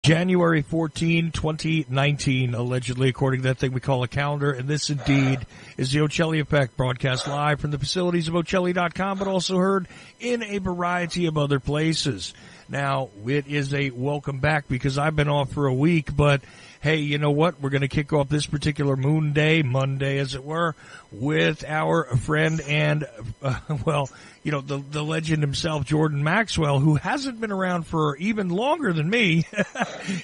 January 14, 2019, allegedly, according to that thing we call a calendar. And this, indeed, is the Ocelli Effect, broadcast live from the facilities of Ocelli.com, but also heard in a variety of other places. Now, it is a welcome back because I've been off for a week, but hey, you know what? We're going to kick off this particular moon day, Monday as it were, with our friend and, the legend himself, Jordan Maxwell, who hasn't been around for even longer than me.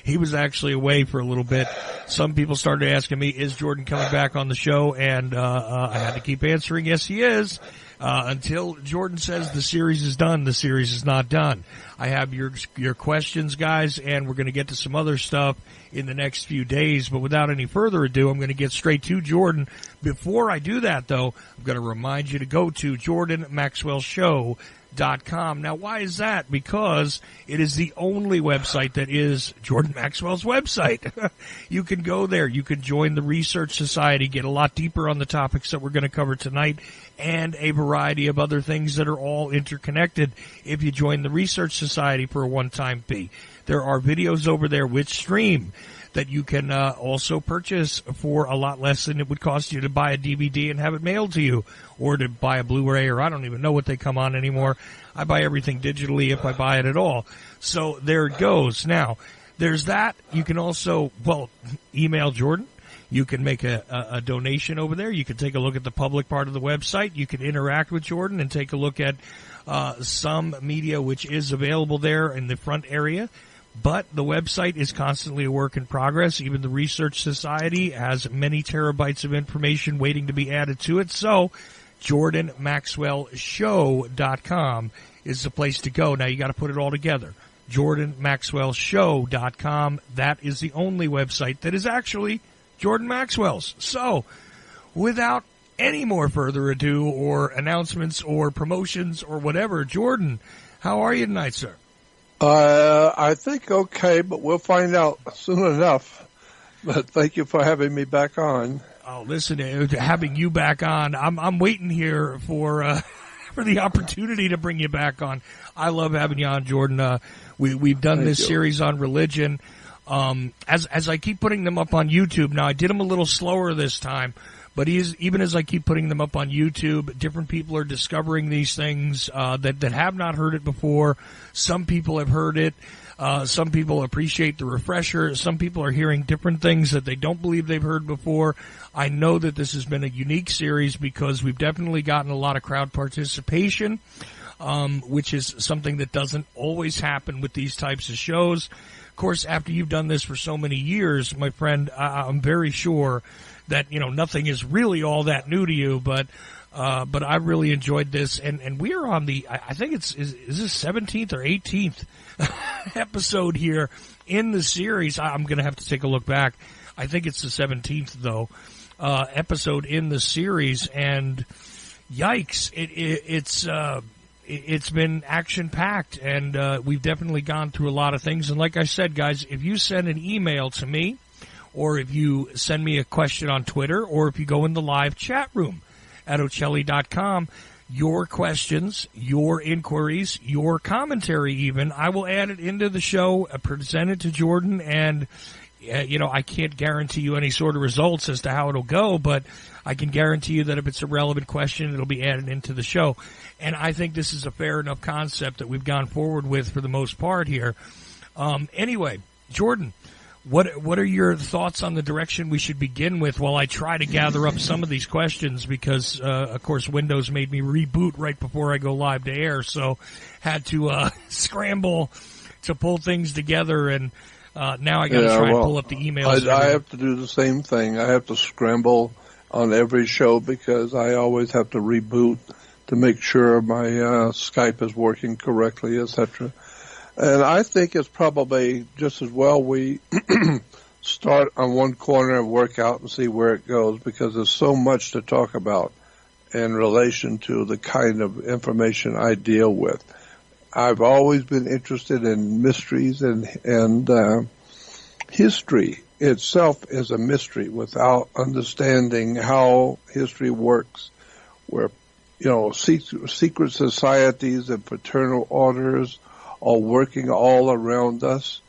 He was actually away for a little bit. Some people started asking me, is Jordan coming back on the show? And I had to keep answering, yes, he is. Until Jordan says the series is done, the series is not done. I have your questions, guys, and we're going to get to some other stuff in the next few days. But without any further ado, I'm going to get straight to Jordan. Before I do that, though, I'm going to remind you to go to JordanMaxwellShow.com. Now, why is that? Because it is the only website that is Jordan Maxwell's website. You can go there. You can join the Research Society, get a lot deeper on the topics that we're going to cover tonight, and a variety of other things that are all interconnected if you join the Research Society for a one-time fee. There are videos over there which stream that you can also purchase for a lot less than it would cost you to buy a DVD and have it mailed to you, or to buy a Blu-ray, or I don't even know what they come on anymore. I buy everything digitally if I buy it at all. So there it goes. Now, there's that. You can also, email Jordan. You can make a donation over there. You can take a look at the public part of the website. You can interact with Jordan and take a look at some media which is available there in the front area. But the website is constantly a work in progress. Even the Research Society has many terabytes of information waiting to be added to it. So JordanMaxwellShow.com is the place to go. Now, you got to put it all together. JordanMaxwellShow.com. That is the only website that is actually Jordan Maxwell's. So, without any more further ado or announcements or promotions or whatever, Jordan, how are you tonight, sir? I think okay, but we'll find out soon enough. But thank you for having me back on. Oh, listen, having you back on, I'm waiting here for the opportunity to bring you back on. I love having you on, Jordan. We've done this series on religion. As I keep putting them up on YouTube, now I did them a little slower this time, but even as I keep putting them up on YouTube, different people are discovering these things that have not heard it before. Some people have heard it. Some people appreciate the refresher. Some people are hearing different things that they don't believe they've heard before. I know that this has been a unique series because we've definitely gotten a lot of crowd participation, which is something that doesn't always happen with these types of shows. Of course, after you've done this for so many years, my friend, I'm very sure that, nothing is really all that new to you, but I really enjoyed this, and we are on the, I think is this 17th or 18th episode here in the series. I'm going to have to take a look back. I think it's the 17th, though, episode in the series, and yikes, it's been action-packed, and we've definitely gone through a lot of things. And like I said, guys, if you send an email to me, or if you send me a question on Twitter, or if you go in the live chat room at Ocelli.com, your questions, your inquiries, your commentary even, I will add it into the show, present it to Jordan, and I can't guarantee you any sort of results as to how it'll go, but I can guarantee you that if it's a relevant question, it'll be added into the show. And I think this is a fair enough concept that we've gone forward with for the most part here. Anyway, Jordan, what are your thoughts on the direction we should begin with while I try to gather up some of these questions? Because, of course, Windows made me reboot right before I go live to air, so had to scramble to pull things together, and now I got to try and pull up the emails. I have to do the same thing. I have to scramble on every show because I always have to reboot to make sure my Skype is working correctly, etc. And I think it's probably just as well we start on one corner and work out and see where it goes, because there's so much to talk about in relation to the kind of information I deal with. I've always been interested in mysteries, and history itself is a mystery without understanding how history works, where, secret societies and fraternal orders are working all around us.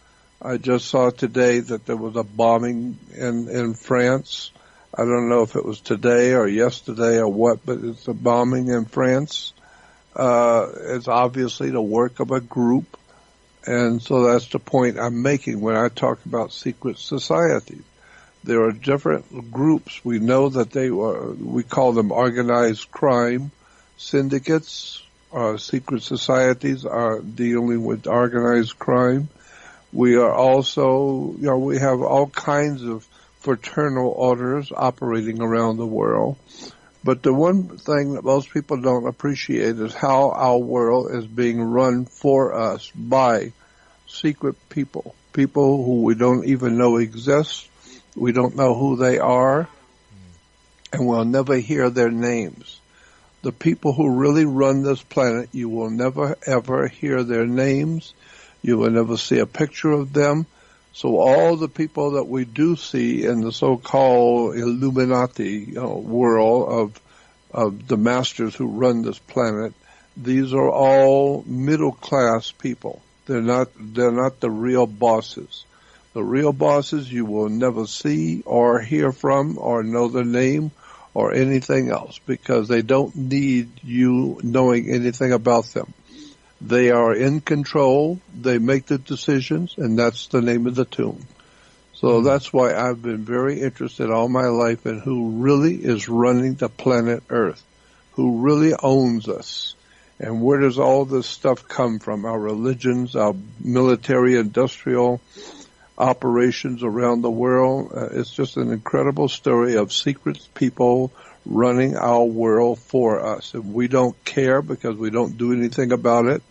I just saw today that there was a bombing in France. I don't know if it was today or yesterday or what, but it's a bombing in France. It's obviously the work of a group. And so that's the point I'm making when I talk about secret societies. There are different groups. We know that we call them organized crime syndicates. Secret societies are dealing with organized crime. We are also, we have all kinds of fraternal orders operating around the world. But the one thing that most people don't appreciate is how our world is being run for us by secret people who we don't even know exist. We don't know who they are, and we'll never hear their names. The people who really run this planet, you will never, ever hear their names. You will never see a picture of them. So all the people that we do see in the so-called Illuminati world of the masters who run this planet, these are all middle-class people. They're not the real bosses. The real bosses you will never see or hear from or know their name or anything else, because they don't need you knowing anything about them. They are in control. They make the decisions, and that's the name of the tune. So that's why I've been very interested all my life in who really is running the planet Earth, who really owns us, and where does all this stuff come from, our religions, our military, industrial operations around the world. It's just an incredible story of secret people running our world for us. And we don't care because we don't do anything about it.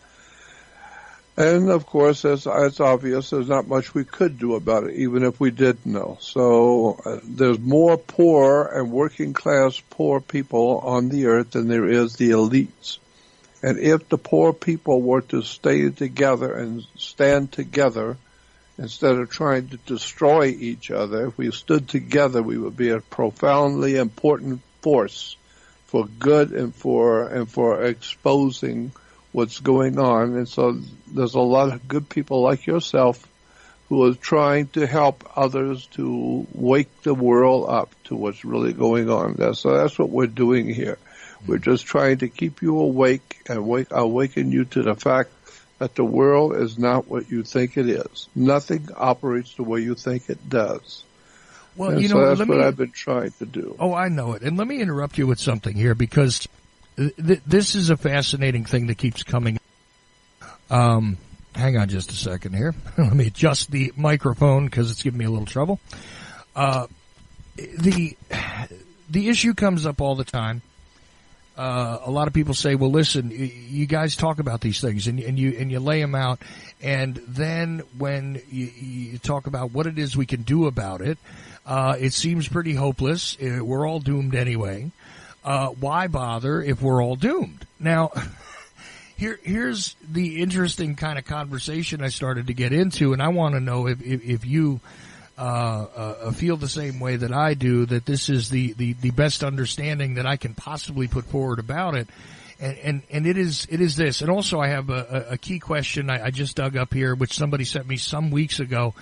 And, of course, it's obvious there's not much we could do about it, even if we did know. So there's more poor and working-class poor people on the earth than there is the elites. And if the poor people were to stay together and stand together, instead of trying to destroy each other, if we stood together, we would be a profoundly important force for good and for exposing what's going on. And so there's a lot of good people like yourself who are trying to help others to wake the world up to what's really going on. So that's what we're doing here. We're just trying to keep you awake and awaken you to the fact that the world is not what you think it is. Nothing operates the way you think it does. Well, and so that's what I've been trying to do. Oh, I know it. And let me interrupt you with something here, because this is a fascinating thing that keeps coming. Hang on just a second here. Let me adjust the microphone because it's giving me a little trouble. The issue comes up all the time. A lot of people say, well, listen, you guys talk about these things and you lay them out. And then when you talk about what it is we can do about it, it seems pretty hopeless. We're all doomed anyway. Why bother if we're all doomed? Now, here's the interesting kind of conversation I started to get into. And I want to know if you feel the same way that I do, that this is the best understanding that I can possibly put forward about it. And it is this. And also I have a key question I just dug up here, which somebody sent me some weeks ago,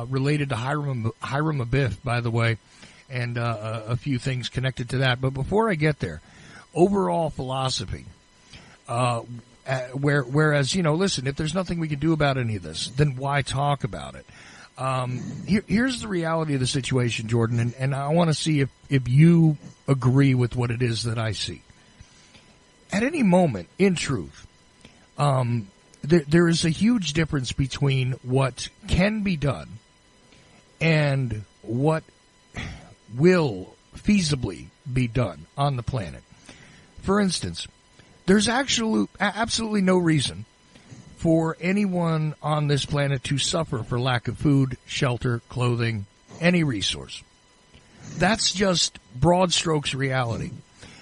related to Hiram Abiff, by the way, and a few things connected to that. But before I get there, overall philosophy, whereas, listen, if there's nothing we can do about any of this, then why talk about it? Here's the reality of the situation, Jordan, and I want to see if you agree with what it is that I see. At any moment, in truth, there is a huge difference between what can be done and what will feasibly be done on the planet. For instance, there's absolutely no reason for anyone on this planet to suffer for lack of food, shelter, clothing, any resource. That's just broad strokes reality.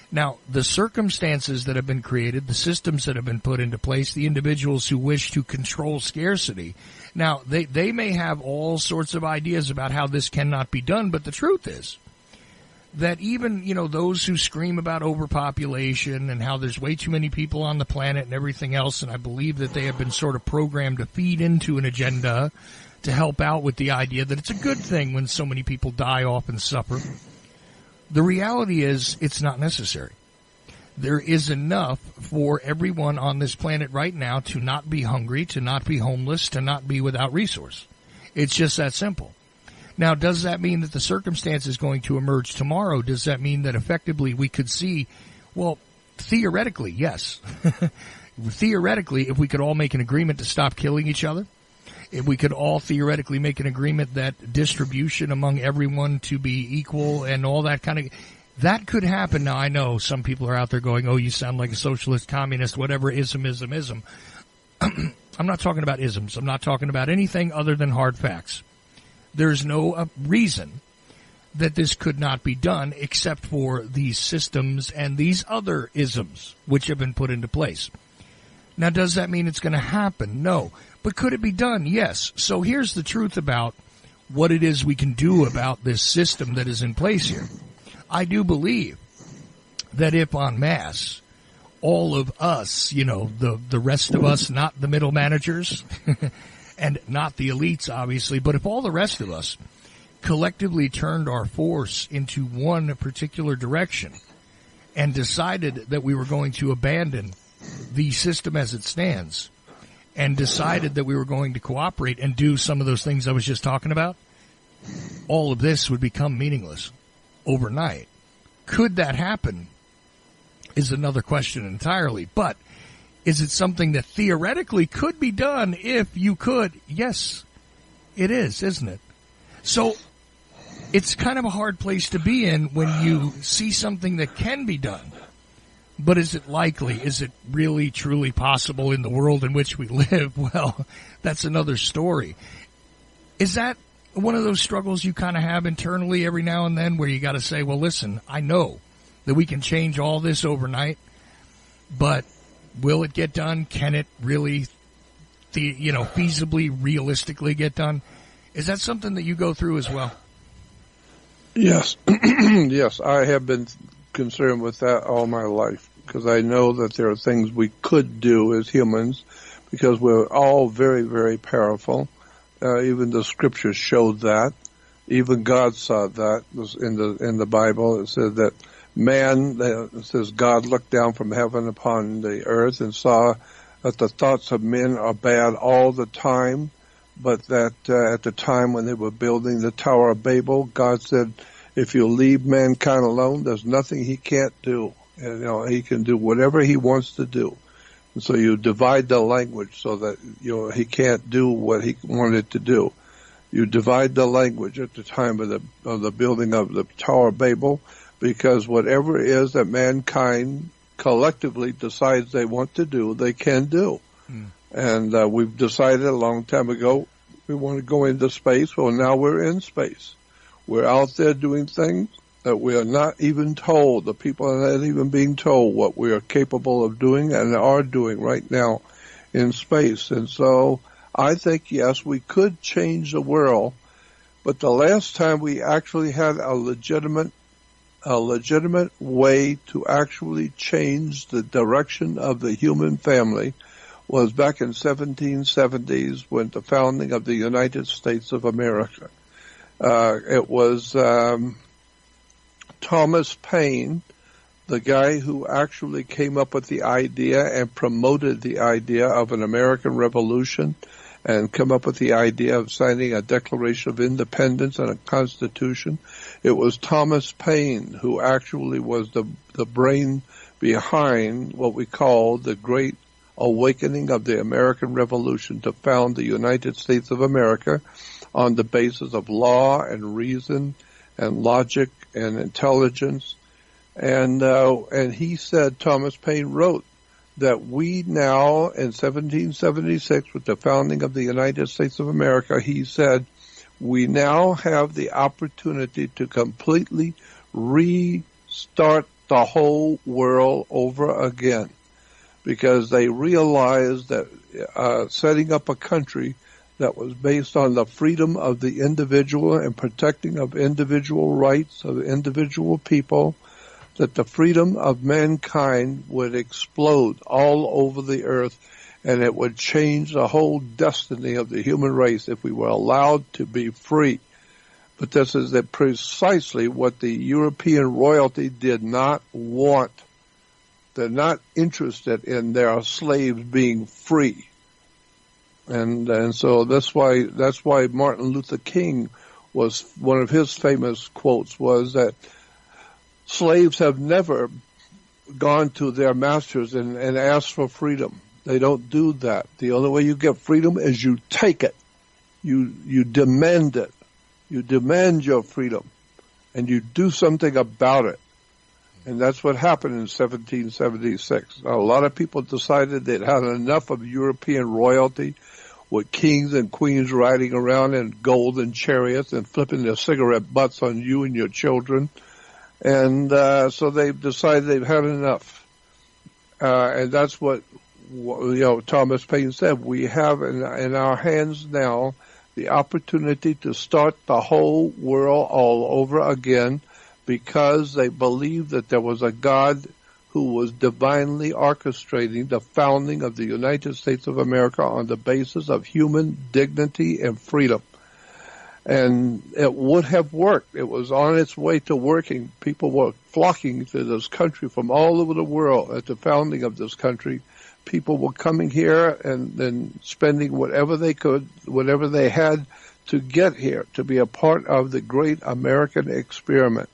Now, the circumstances that have been created, the systems that have been put into place, the individuals who wish to control scarcity, now, they may have all sorts of ideas about how this cannot be done, but the truth is that even, those who scream about overpopulation and how there's way too many people on the planet and everything else, and I believe that they have been sort of programmed to feed into an agenda to help out with the idea that it's a good thing when so many people die off and suffer. The reality is it's not necessary. There is enough for everyone on this planet right now to not be hungry, to not be homeless, to not be without resource. It's just that simple. Now, does that mean that the circumstance is going to emerge tomorrow? Does that mean that effectively we could see, well, theoretically, yes. Theoretically, if we could all make an agreement to stop killing each other, if we could all theoretically make an agreement that distribution among everyone to be equal and all that kind of, that could happen. Now, I know some people are out there going, oh, you sound like a socialist, communist, whatever, ism. I'm not talking about isms. I'm not talking about anything other than hard facts. There's no reason that this could not be done except for these systems and these other isms which have been put into place. Now, does that mean it's going to happen? No. But could it be done? Yes. So here's the truth about what it is we can do about this system that is in place here. I do believe that if en masse, all of us, the rest of us, not the middle managers and not the elites, obviously, but if all the rest of us collectively turned our force into one particular direction and decided that we were going to abandon the system as it stands and decided that we were going to cooperate and do some of those things I was just talking about, all of this would become meaningless overnight. Could that happen is another question entirely. But is it something that theoretically could be done if you could? Yes, it is, isn't it? So it's kind of a hard place to be in when you see something that can be done. But is it likely? Is it really, truly possible in the world in which we live? Well, that's another story. Is that one of those struggles you kind of have internally every now and then where you got to say, well, listen, I know that we can change all this overnight, but will it get done? Can it really, feasibly, realistically get done? Is that something that you go through as well? Yes. Yes, I have been concerned with that all my life because I know that there are things we could do as humans because we're all very, very powerful. Even the scriptures showed that. Even God saw that in the Bible. It said that it says God looked down from heaven upon the earth and saw that the thoughts of men are bad all the time, but that at the time when they were building the Tower of Babel, God said, if you leave mankind alone, there's nothing he can't do. And, he can do whatever he wants to do. And so you divide the language so that, he can't do what he wanted to do. You divide the language at the time of the building of the Tower of Babel, because whatever it is that mankind collectively decides they want to do, they can do. And we've decided a long time ago we want to go into space. Well, now we're in space. We're out there doing things that we are not even told. The people are not even being told what we are capable of doing and are doing right now in space. And so I think, yes, we could change the world. But the last time we actually had a legitimate way to actually change the direction of the human family was back in 1770s when the founding of the United States of America. It was Thomas Paine, the guy who actually came up with the idea and promoted the idea of an American Revolution and come up with the idea of signing a Declaration of Independence and a Constitution. It was Thomas Paine who actually was the brain behind what we call the Great Awakening of the American Revolution to found the United States of America on the basis of law and reason and logic and intelligence. And he said, Thomas Paine wrote, that we now, in 1776, with the founding of the United States of America, he said, we now have the opportunity to completely restart the whole world over again. Because they realized that setting up a country that was based on the freedom of the individual and protecting of individual rights of individual people, that the freedom of mankind would explode all over the earth and it would change the whole destiny of the human race if we were allowed to be free. But this is precisely what the European royalty did not want. They're not interested in their slaves being free. And so that's why Martin Luther King was, one of his famous quotes was that slaves have never gone to their masters and asked for freedom. They don't do that. The only way you get freedom is you take it. You demand it. You demand your freedom, and you do something about it. And that's what happened in 1776. A lot of people decided they'd had enough of European royalty, with kings and queens riding around in golden chariots and flipping their cigarette butts on you and your children. And so they've decided they've had enough. And that's what Thomas Paine said. We have in our hands now the opportunity to start the whole world all over again, because they believed that there was a God who was divinely orchestrating the founding of the United States of America on the basis of human dignity and freedom. And it would have worked. It was on its way to working. People were flocking to this country from all over the world at the founding of this country. People were coming here and then spending whatever they could, whatever they had to get here, to be a part of the great American experiment.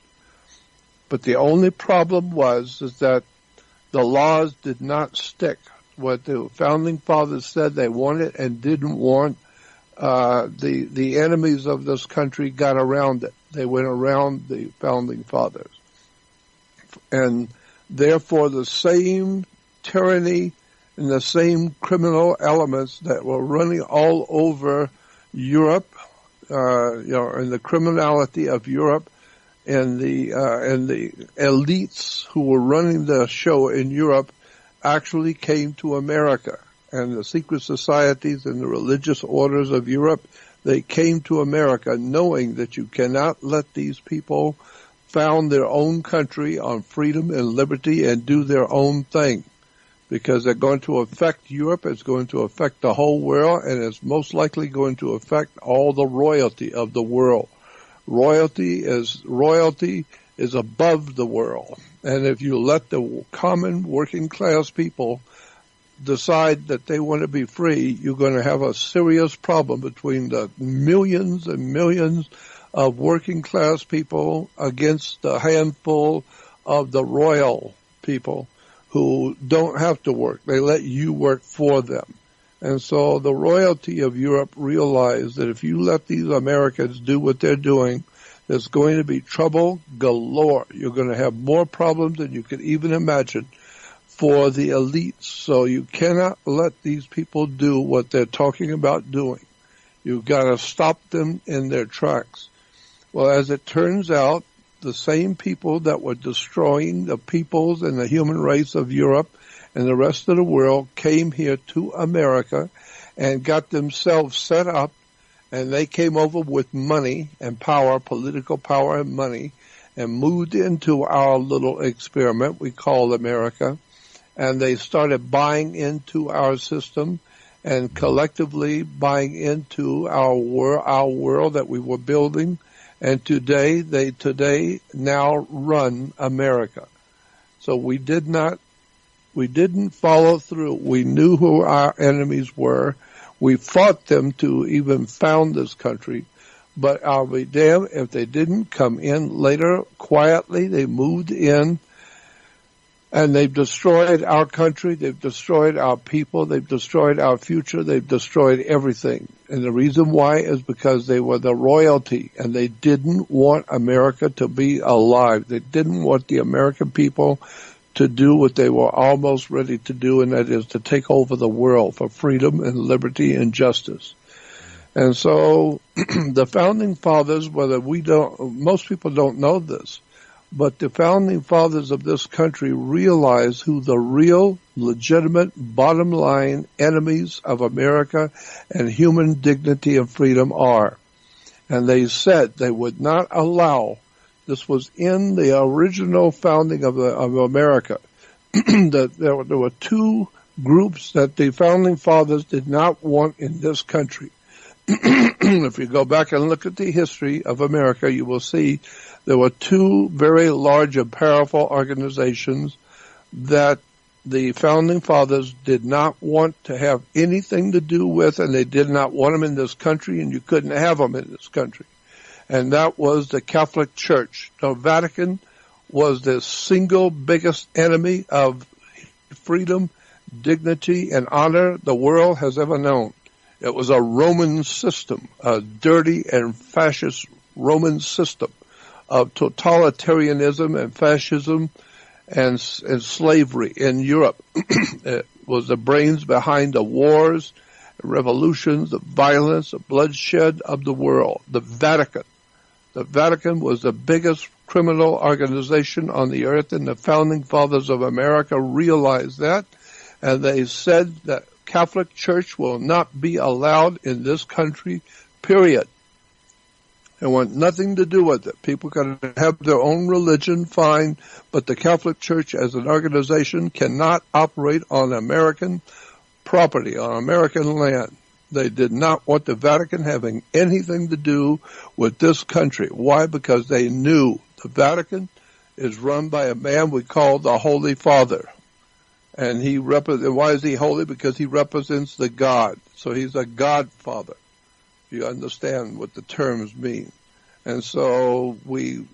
But the only problem is that the laws did not stick. What the founding fathers said they wanted and didn't want, the enemies of this country got around it. They went around the founding fathers. And therefore the same tyranny and the same criminal elements that were running all over Europe, and the criminality of Europe, and the elites who were running the show in Europe actually came to America. And the secret societies and the religious orders of Europe, they came to America knowing that you cannot let these people found their own country on freedom and liberty and do their own thing, because they're going to affect Europe, it's going to affect the whole world, and it's most likely going to affect all the royalty of the world. Royalty is above the world. And if you let the common working class people decide that they want to be free, you're going to have a serious problem between the millions and millions of working class people against the handful of the royal people who don't have to work. They let you work for them. And so the royalty of Europe realized that if you let these Americans do what they're doing, there's going to be trouble galore. You're going to have more problems than you could even imagine for the elites. So you cannot let these people do what they're talking about doing. You've got to stop them in their tracks. Well, as it turns out, the same people that were destroying the peoples and the human race of Europe and the rest of the world came here to America and got themselves set up, and they came over with money and power, political power and money, and moved into our little experiment we call America, and they started buying into our system and collectively buying into our world that we were building, and today now run America. So we didn't follow through. We knew who our enemies were. We fought them to even found this country. But I'll be damned if they didn't come in later quietly. They moved in, and they've destroyed our country. They've destroyed our people. They've destroyed our future. They've destroyed everything. And the reason why is because they were the royalty, and they didn't want America to be alive. They didn't want the American people to do what they were almost ready to do, and that is to take over the world for freedom and liberty and justice. And so the founding fathers, most people don't know this, but the founding fathers of this country realized who the real, legitimate, bottom line enemies of America and human dignity and freedom are. And they said they would not allow, this was in the original founding of America, that there were two groups that the Founding Fathers did not want in this country. If you go back and look at the history of America, you will see there were two very large and powerful organizations that the Founding Fathers did not want to have anything to do with, and they did not want them in this country, and you couldn't have them in this country. And that was the Catholic Church. The Vatican was the single biggest enemy of freedom, dignity, and honor the world has ever known. It was a Roman system, a dirty and fascist Roman system of totalitarianism and fascism and slavery in Europe. It was the brains behind the wars, revolutions, the violence, the bloodshed of the world. The Vatican. The Vatican was the biggest criminal organization on the earth, and the Founding Fathers of America realized that, and they said that Catholic Church will not be allowed in this country, period. They want nothing to do with it. People can have their own religion, fine, but the Catholic Church as an organization cannot operate on American property, on American land. They did not want the Vatican having anything to do with this country. Why? Because they knew the Vatican is run by a man we call the Holy Father. And why is he holy? Because he represents the God. So he's a godfather. You understand what the terms mean. And so we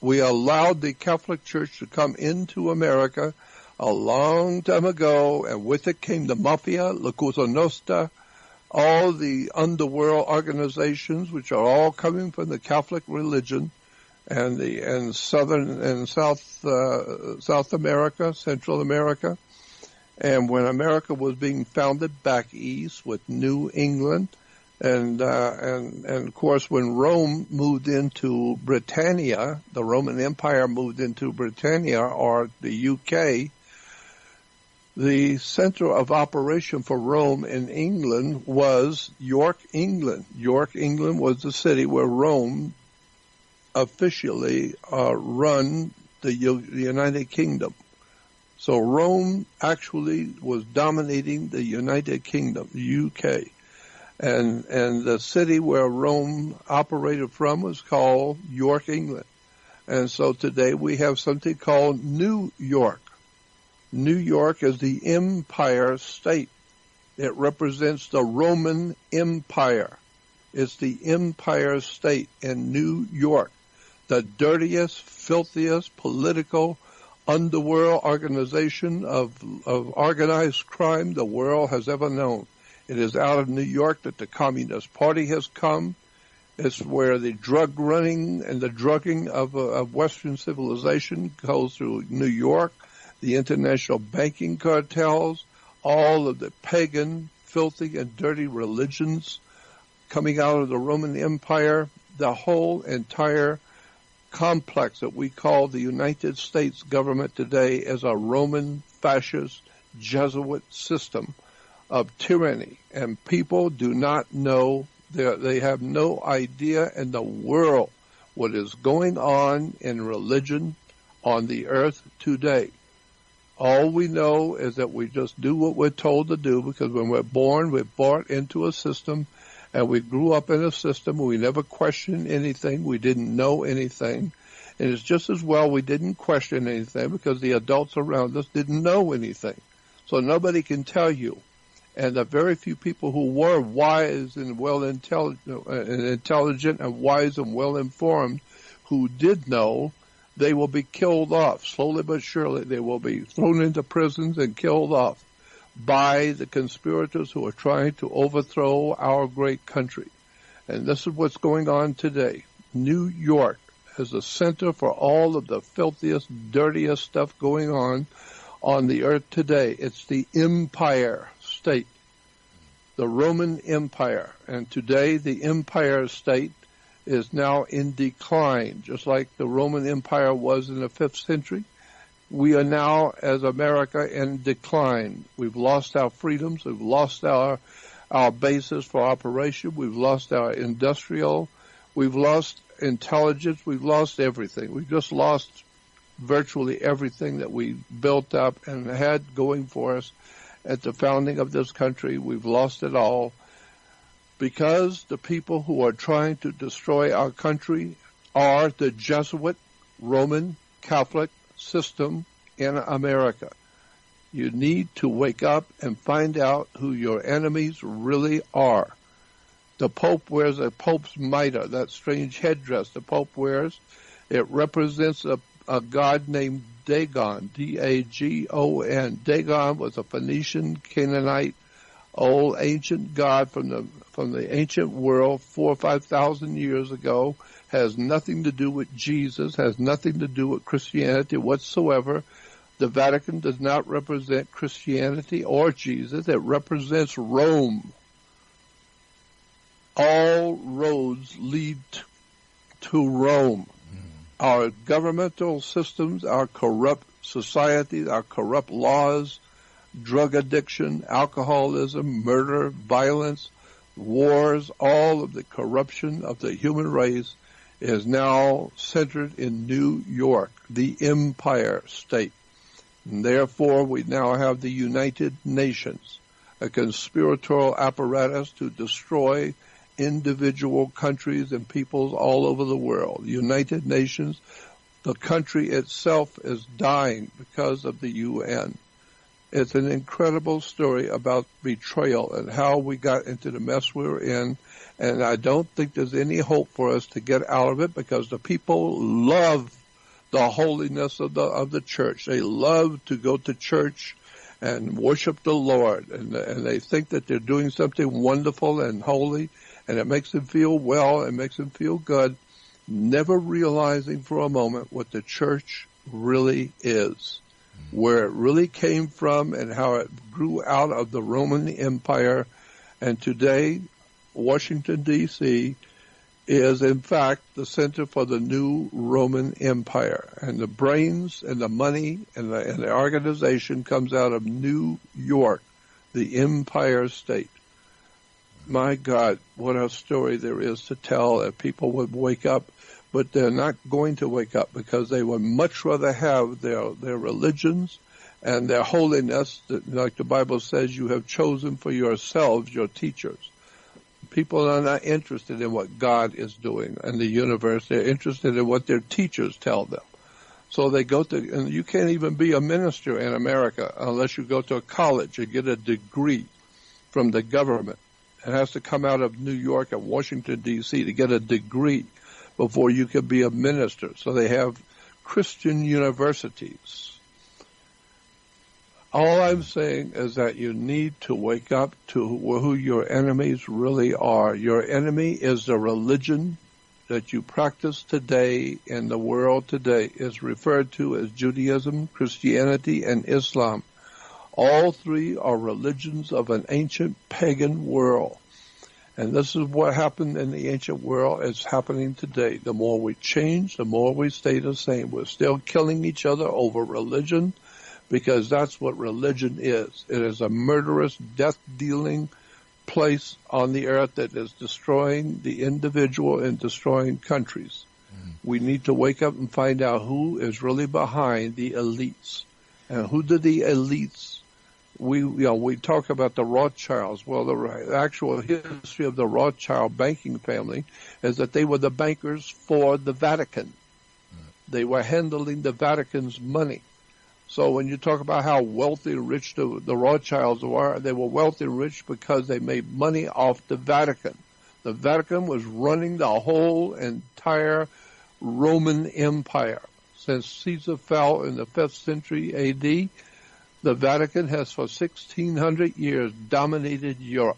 allowed the Catholic Church to come into America a long time ago, and with it came the mafia, La Cosa Nostra, all the underworld organizations, which are all coming from the Catholic religion, and Southern and South America, Central America. And when America was being founded back east with New England, and of course when Rome moved into Britannia, the Roman Empire moved into Britannia, or the UK, the center of operation for Rome in England was York, England. York, England was the city where Rome officially run the United Kingdom. So Rome actually was dominating the United Kingdom, the UK. And the city where Rome operated from was called York, England. And so today we have something called New York. New York is the Empire State. It represents the Roman Empire. It's the Empire State in New York, the dirtiest, filthiest political underworld organization of organized crime the world has ever known. It is out of New York that the Communist Party has come. It's where the drug running and the drugging of Western civilization goes through New York, the international banking cartels, all of the pagan, filthy, and dirty religions coming out of the Roman Empire, the whole entire complex that we call the United States government today is a Roman fascist Jesuit system of tyranny, and people do not know, they have no idea in the world what is going on in religion on the earth today. All we know is that we just do what we're told to do, because when we're born, we're brought into a system, and we grew up in a system where we never questioned anything, we didn't know anything, and it's just as well we didn't question anything because the adults around us didn't know anything. So nobody can tell you. And the very few people who were wise and intelligent and wise and well informed who did know, they will be killed off. Slowly but surely they will be thrown into prisons and killed off by the conspirators who are trying to overthrow our great country. And this is what's going on today. New York is the center for all of the filthiest, dirtiest stuff going on the earth today. It's the Empire State, the Roman Empire. And today the Empire State is now in decline, just like the Roman Empire was in the 5th century. We are now, as America, in decline. We've lost our freedoms. We've lost our basis for operation. We've lost our industrial. We've lost intelligence. We've lost everything. We've just lost virtually everything that we built up and had going for us. at the founding of this country. We've lost it all because the people who are trying to destroy our country are the Jesuit Roman Catholic system in America. You need to wake up and find out who your enemies really are. The Pope wears a Pope's mitre, that strange headdress the Pope wears. It represents a god named Dagon, D-A-G-O-N. Dagon was a Phoenician, Canaanite, old ancient god from the ancient world 4,000 or 5,000 years ago. Has nothing to do with Jesus, has nothing to do with Christianity whatsoever. The Vatican does not represent Christianity or Jesus. It represents Rome. All roads lead to Rome. Our governmental systems, our corrupt societies, our corrupt laws, drug addiction, alcoholism, murder, violence, wars, all of the corruption of the human race is now centered in New York, the Empire State. And therefore, we now have the United Nations, a conspiratorial apparatus to destroy individual countries and peoples all over the world. United Nations, the country itself is dying because of the UN. It's an incredible story about betrayal and how we got into the mess we were in. And I don't think there's any hope for us to get out of it because the people love the holiness of the church. They love to go to church and worship the Lord. And they think that they're doing something wonderful and holy. And it makes them feel well. It makes them feel good. Never realizing for a moment what the church really is, where it really came from and how it grew out of the Roman Empire. And today, Washington, D.C. is, in fact, the center for the new Roman Empire. And the brains and the money and the organization comes out of New York, the Empire State. My God, what a story there is to tell if people would wake up. But they're not going to wake up because they would much rather have their religions and their holiness, that, like the Bible says, you have chosen for yourselves your teachers. People are not interested in what God is doing in the universe. They're interested in what their teachers tell them. So they go to, and you can't even be a minister in America unless you go to a college and get a degree from the government. It has to come out of New York and Washington, D.C. to get a degree before you can be a minister. So they have Christian universities. All I'm saying is that you need to wake up to who your enemies really are. Your enemy is the religion that you practice today in the world today is referred to as Judaism, Christianity, and Islam. All three are religions of an ancient pagan world. And this is what happened in the ancient world. It's happening today. The more we change, the more we stay the same. We're still killing each other over religion because that's what religion is. It is a murderous, death-dealing place on the earth that is destroying the individual and destroying countries. We need to wake up and find out who is really behind the elites. And who do the elites? We talk about the Rothschilds. Well, the actual history of the Rothschild banking family is that they were the bankers for the Vatican. They were handling the Vatican's money. So when you talk about how wealthy and rich the Rothschilds were, they were wealthy and rich because they made money off the Vatican. The Vatican was running the whole entire Roman Empire. Since Caesar fell in the 5th century A.D., the Vatican has for 1,600 years dominated Europe.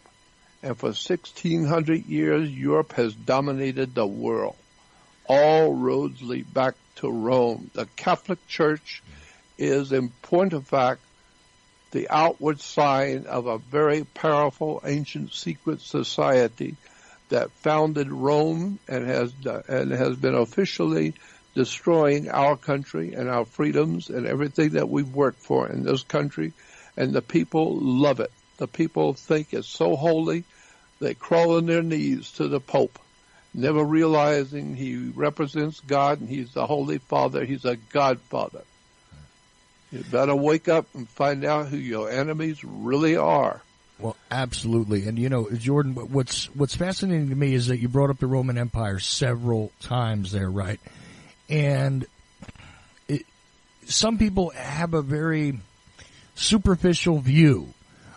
And for 1,600 years, Europe has dominated the world. All roads lead back to Rome. The Catholic Church is, in point of fact, the outward sign of a very powerful ancient secret society that founded Rome and has been officially destroying our country and our freedoms and everything that we've worked for in this country. And the people love it. The people think it's so holy, they crawl on their knees to the Pope, never realizing he represents God and he's the Holy Father. He's a godfather. You better wake up and find out who your enemies really are. Well, absolutely. And, Jordan, what's fascinating to me is that you brought up the Roman Empire several times there, right? And some people have a very superficial view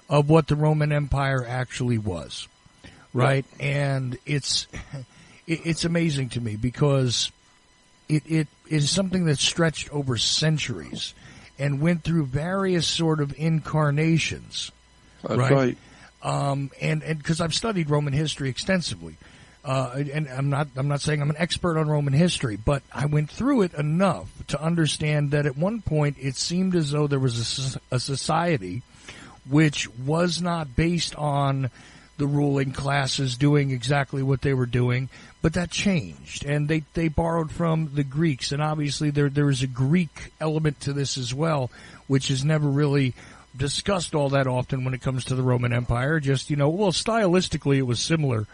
of what the Roman Empire actually was, right? Yeah. And it's amazing to me because it is something that stretched over centuries and went through various sort of incarnations. That's right. And because I've studied Roman history extensively, and I'm not saying I'm an expert on Roman history, but I went through it enough to understand that at one point it seemed as though there was a society which was not based on the ruling classes doing exactly what they were doing, but that changed, and they borrowed from the Greeks, and obviously there is a Greek element to this as well, which is never really discussed all that often when it comes to the Roman Empire. Just, stylistically it was similar.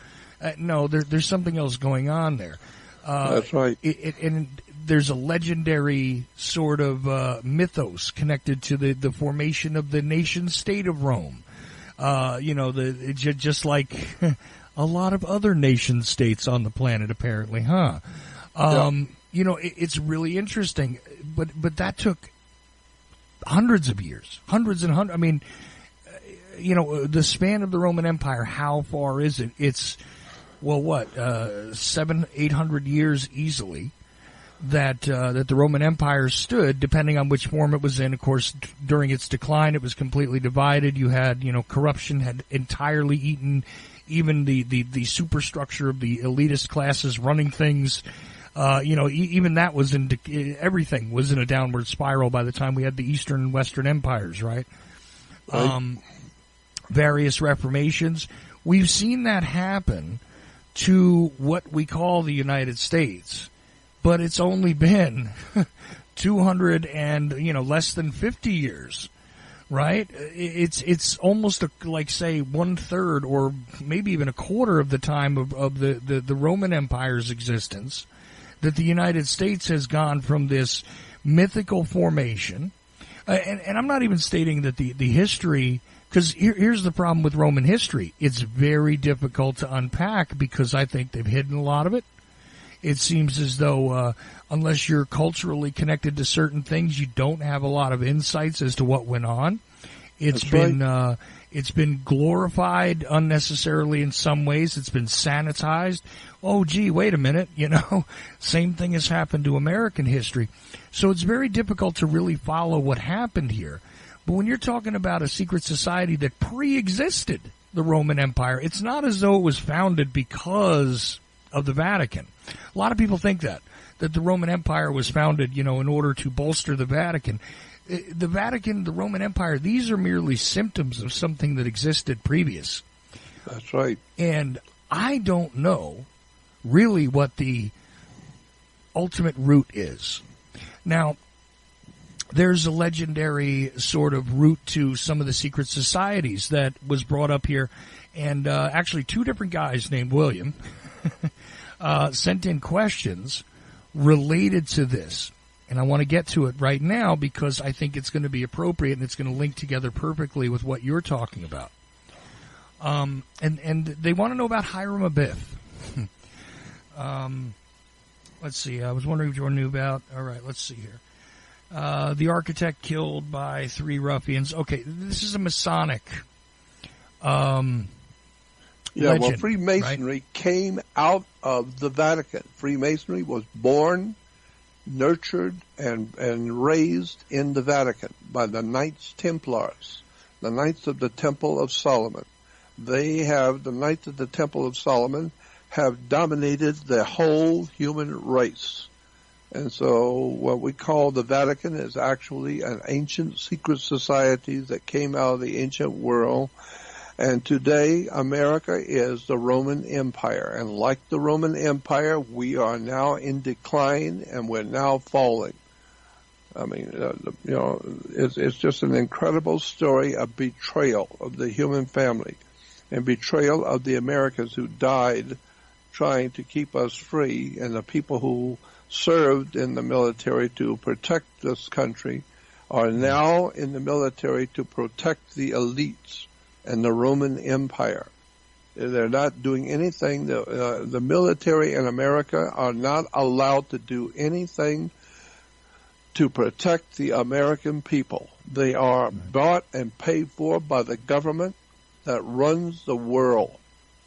No, there's something else going on there. That's right. And there's a legendary sort of mythos connected to the formation of the nation-state of Rome. Just like a lot of other nation-states on the planet, apparently, huh? It's really interesting, but that took hundreds of years, hundreds and hundreds. I mean, the span of the Roman Empire, how far is it? It's, 700-800 years easily that the Roman Empire stood, depending on which form it was in. Of course, during its decline, it was completely divided. You had, corruption had entirely eaten even the superstructure of the elitist classes running things. Even that was everything was in a downward spiral by the time we had the Eastern and Western empires, right? Various reformations. We've seen that happen to what we call the United States, but it's only been 200 and, less than 50 years, right? It's almost like, say, 1/3 or maybe even a quarter of the time of the Roman Empire's existence that the United States has gone from this mythical formation. And I'm not even stating that the history, because here's the problem with Roman history. It's very difficult to unpack because I think they've hidden a lot of it. It seems as though unless you're culturally connected to certain things, you don't have a lot of insights as to what went on. It's been glorified unnecessarily in some ways. It's been sanitized. Oh, gee, wait a minute. Same thing has happened to American history. So it's very difficult to really follow what happened here. But when you're talking about a secret society that pre-existed the Roman Empire, it's not as though it was founded because of the Vatican. A lot of people think that the Roman Empire was founded, in order to bolster the Vatican. The Vatican, the Roman Empire, these are merely symptoms of something that existed previous. That's right. And I don't know really what the ultimate root is. Now, there's a legendary sort of root to some of the secret societies that was brought up here. And actually, two different guys named William sent in questions related to this. And I want to get to it right now because I think it's going to be appropriate and it's going to link together perfectly with what you're talking about. And they want to know about Hiram Abiff. Let's see. I was wondering if Jordan knew about. All right, let's see here. The architect killed by 3 ruffians. Okay, this is a Masonic legend, Freemasonry came out of the Vatican. Freemasonry was born, nurtured, and raised in the Vatican by the Knights Templars, the Knights of the Temple of Solomon. The Knights of the Temple of Solomon have dominated the whole human race. And so what we call the Vatican is actually an ancient secret society that came out of the ancient world. And today, America is the Roman Empire. And like the Roman Empire, we are now in decline and we're now falling. I mean, it's just an incredible story of betrayal of the human family and betrayal of the Americans who died trying to keep us free, and the people who served in the military to protect this country are now in the military to protect the elites and the Roman Empire. They're not doing anything. The military in America are not allowed to do anything to protect the American people. They are bought and paid for by the government that runs the world.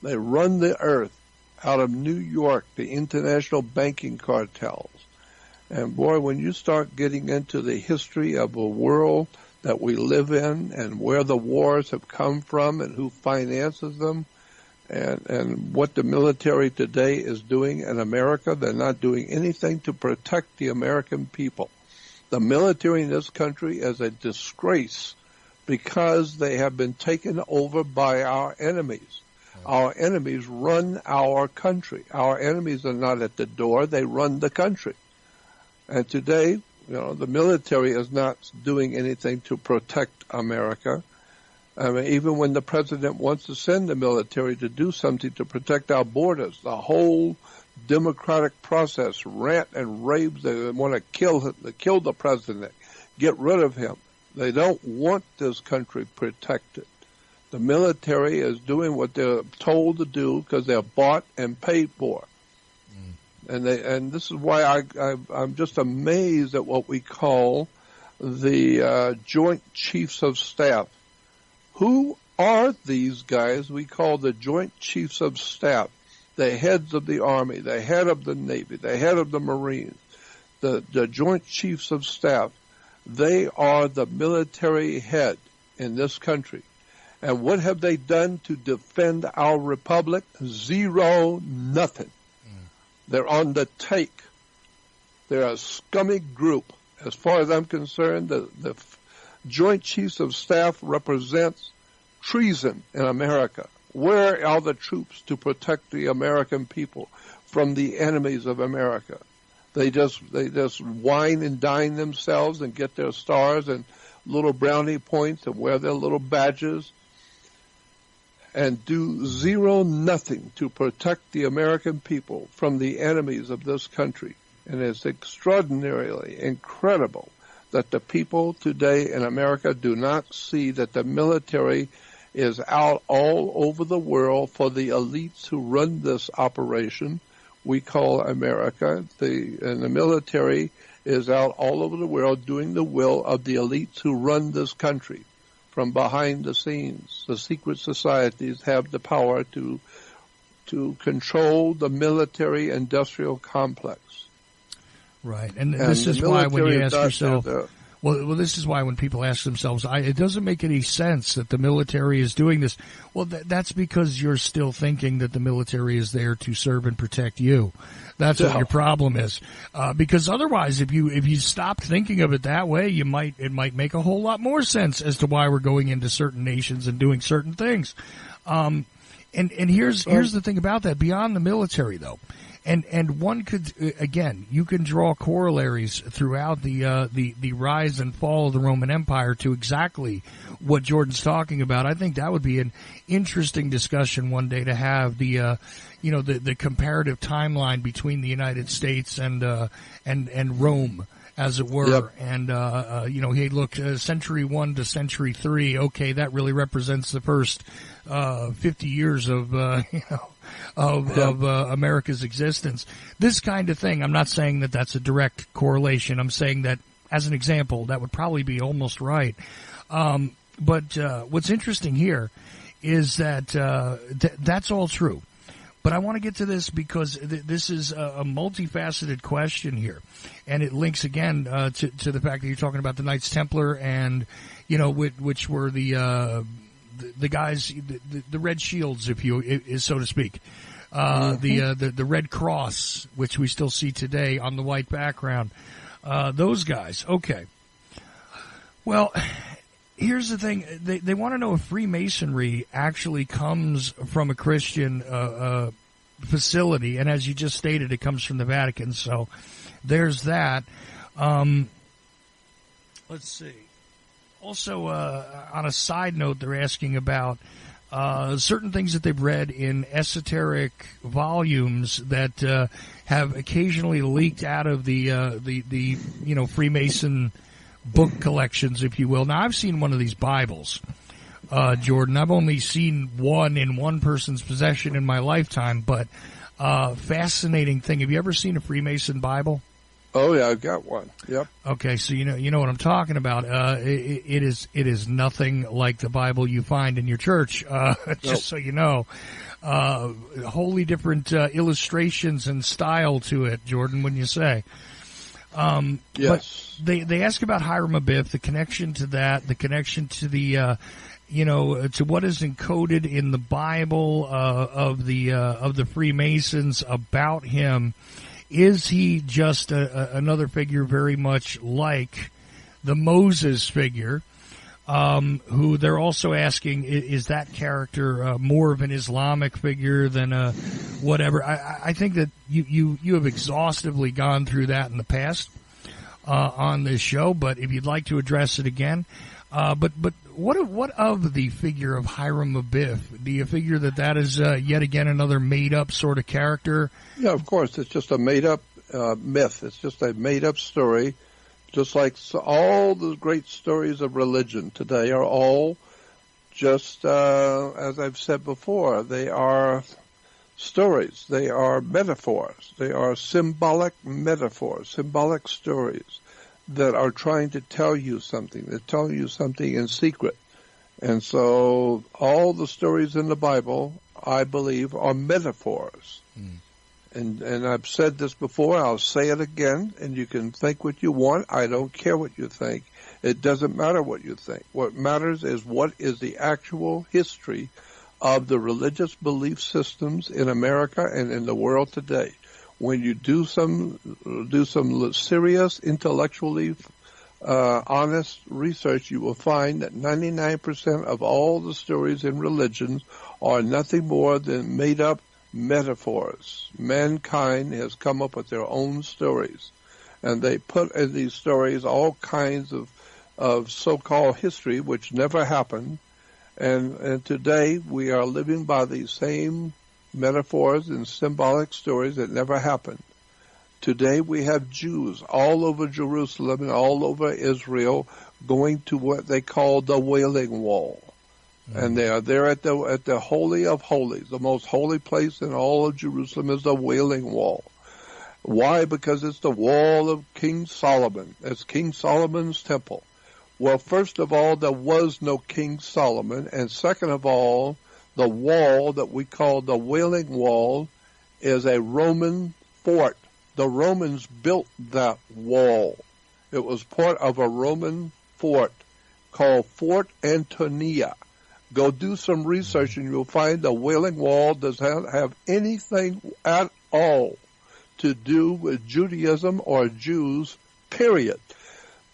They run the earth out of New York, the international banking cartels. And boy, when you start getting into the history of a world that we live in and where the wars have come from and who finances them, and what the military today is doing in America, they're not doing anything to protect the American people. The military in this country is a disgrace because they have been taken over by our enemies. Our enemies run our country. Our enemies are not at the door, they run the country. And today, the military is not doing anything to protect America. I mean, even when the president wants to send the military to do something to protect our borders, the whole democratic process, rant and raves, they want to kill the president, get rid of him. They don't want this country protected. The military is doing what they're told to do because they're bought and paid for. And this is why I'm just amazed at what we call the Joint Chiefs of Staff. Who are these guys we call the Joint Chiefs of Staff? The heads of the Army, the head of the Navy, the head of the Marines, the Joint Chiefs of Staff. They are the military head in this country. And what have they done to defend our republic? Zero, nothing. They're on the take. They're a scummy group. As far as I'm concerned, the Joint Chiefs of Staff represents treason in America. Where are the troops to protect the American people from the enemies of America? They just wine and dine themselves and get their stars and little brownie points and wear their little badges and do zero, nothing to protect the American people from the enemies of this country. And it's extraordinarily incredible that the people today in America do not see that the military is out all over the world for the elites who run this operation we call America. And the military is out all over the world doing the will of the elites who run this country. From behind the scenes, the secret societies have the power to control the military-industrial complex. Right, and this is why when you ask yourself, well, this is why when people ask themselves, it doesn't make any sense that the military is doing this. Well, that's because you're still thinking that the military is there to serve and protect you. That's what your problem is. Because otherwise, if you stop thinking of it that way, it might make a whole lot more sense as to why we're going into certain nations and doing certain things. And here's the thing about that. Beyond the military, though, and one could again, you can draw corollaries throughout the rise and fall of the Roman Empire to exactly what Jordan's talking about. I think that would be an interesting discussion one day to have the comparative timeline between the United States and Rome, as it were. Yep. And, hey, look, century 1 to century 3, okay, that really represents the first 50 years of America's existence. This kind of thing, I'm not saying that that's a direct correlation. I'm saying that, as an example, that would probably be almost right. But what's interesting here is that that's all true. But I want to get to this because this is a multifaceted question here, and it links again to the fact that you're talking about the Knights Templar and which were the guys, the red shields, so to speak, the Red Cross, which we still see today on the white background. Those guys, okay. Well, here's the thing. They want to know if Freemasonry actually comes from a Christian facility, and as you just stated, it comes from the Vatican. So there's that. Let's see. Also, on a side note, they're asking about certain things that they've read in esoteric volumes that have occasionally leaked out of the Freemason book collections, if you will. Now, I've seen one of these Bibles, Jordan. I've only seen one in one person's possession in my lifetime, but fascinating thing. Have you ever seen a Freemason Bible? Oh yeah, I've got one. Yep. Okay, so you know what I'm talking about. It is nothing like the Bible you find in your church. Just so you know, wholly different illustrations and style to it, Jordan. Wouldn't you say? Yes. But they ask about Hiram Abiff, the connection to that, the connection to the to what is encoded in the Bible of the Freemasons about him. Is he just another figure very much like the Moses figure, who they're also asking, is that character more of an Islamic figure than a whatever? I think that you have exhaustively gone through that in the past on this show, but if you'd like to address it again. But what of the figure of Hiram Abiff? Do you figure that is yet again another made-up sort of character? Yeah, of course. It's just a made-up myth. It's just a made-up story, just like all the great stories of religion today are all just, as I've said before, they are stories. They are metaphors. They are symbolic metaphors, symbolic stories that are trying to tell you something. They're telling you something in secret. And so all the stories in the Bible, I believe, are metaphors. And I've said this before, I'll say it again, and you can think what you want. I don't care what you think. It doesn't matter what you think. What matters is what is the actual history of the religious belief systems in America and in the world today. When you do some serious, intellectually honest research, you will find that 99% of all the stories in religions are nothing more than made-up metaphors. Mankind has come up with their own stories, and they put in these stories all kinds of so-called history which never happened. And today we are living by these same metaphors and symbolic stories that never happened. Today we have Jews all over Jerusalem and all over Israel going to what they call the Wailing Wall. And they are there at the Holy of Holies. The most holy place in all of Jerusalem is the Wailing Wall. Why? Because it's the wall of King Solomon. It's King Solomon's temple. Well, first of all, there was no King Solomon. And second of all, the wall that we call the Wailing Wall is a Roman fort. The Romans built that wall. It was part of a Roman fort called Fort Antonia. Go do some research and you'll find the Wailing Wall does not have anything at all to do with Judaism or Jews, period.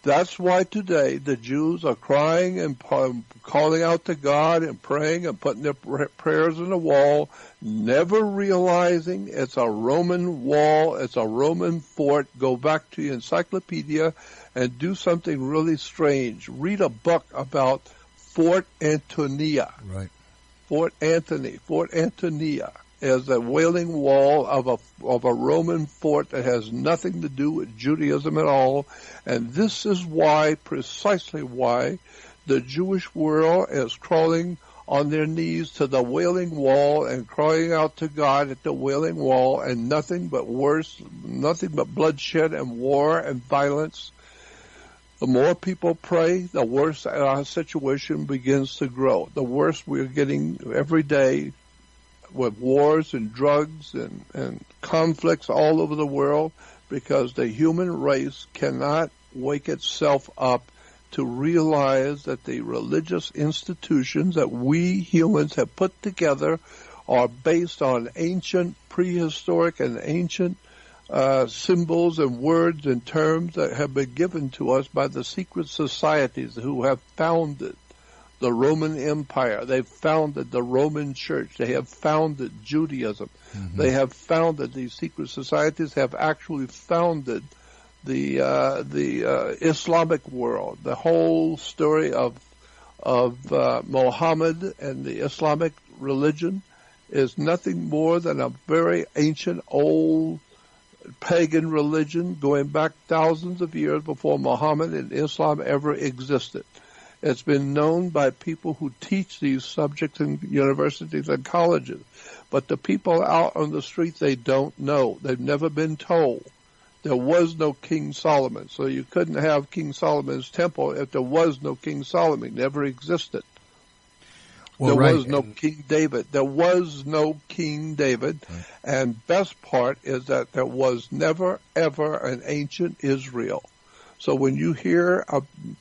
That's why today the Jews are crying and calling out to God and praying and putting their prayers on the wall, never realizing it's a Roman wall, it's a Roman fort. Go back to your encyclopedia and do something really strange. Read a book about Fort Antonia. Right. Fort Antonia is a Wailing Wall of a Roman fort that has nothing to do with Judaism at all. And this is why, precisely why, the Jewish world is crawling on their knees to the Wailing Wall and crying out to God at the Wailing Wall, and nothing but bloodshed and war and violence. The more people pray, the worse our situation begins to grow. The worse we're getting every day with wars and drugs and conflicts all over the world, because the human race cannot wake itself up to realize that the religious institutions that we humans have put together are based on ancient, prehistoric, and ancient symbols and words and terms that have been given to us by the secret societies who have founded the Roman Empire. They've founded the Roman Church. They have founded Judaism. Mm-hmm. They have founded, these secret societies have actually founded the Islamic world. The whole story of Muhammad and the Islamic religion is nothing more than a very ancient, old pagan religion going back thousands of years before Muhammad and Islam ever existed. It's been known by people who teach these subjects in universities and colleges. But the people out on the street, they don't know. They've never been told. There was no King Solomon. So you couldn't have King Solomon's temple if there was no King Solomon. It never existed. Well, there was no King David. There was no King David. Right. And best part is that there was never, ever an ancient Israel. So when you hear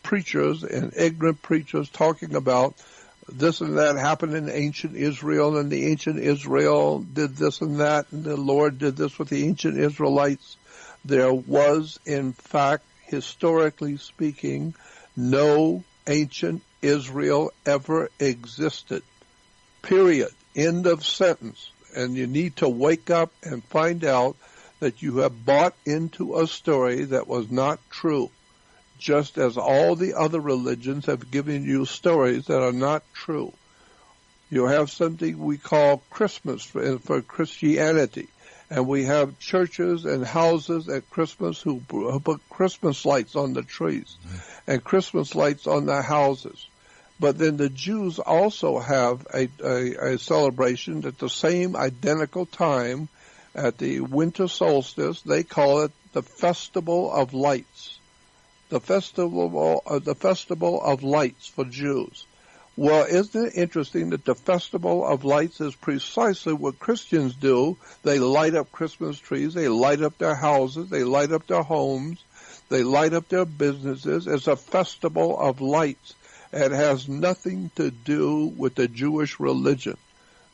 preachers and ignorant preachers talking about this and that happened in ancient Israel, and the ancient Israel did this and that, and the Lord did this with the ancient Israelites, there was, in fact, historically speaking, no ancient Israel ever existed. Period. End of sentence. And you need to wake up and find out that you have bought into a story that was not true, just as all the other religions have given you stories that are not true. You have something we call Christmas for Christianity, and we have churches and houses at Christmas who put Christmas lights on the trees and Christmas lights on the houses. But then the Jews also have a celebration at the same identical time at the winter solstice. They call it the Festival of Lights. The Festival of Lights for Jews. Well, isn't it interesting that the Festival of Lights is precisely what Christians do? They light up Christmas trees, they light up their houses, they light up their homes, they light up their businesses. It's a festival of lights. It has nothing to do with the Jewish religion.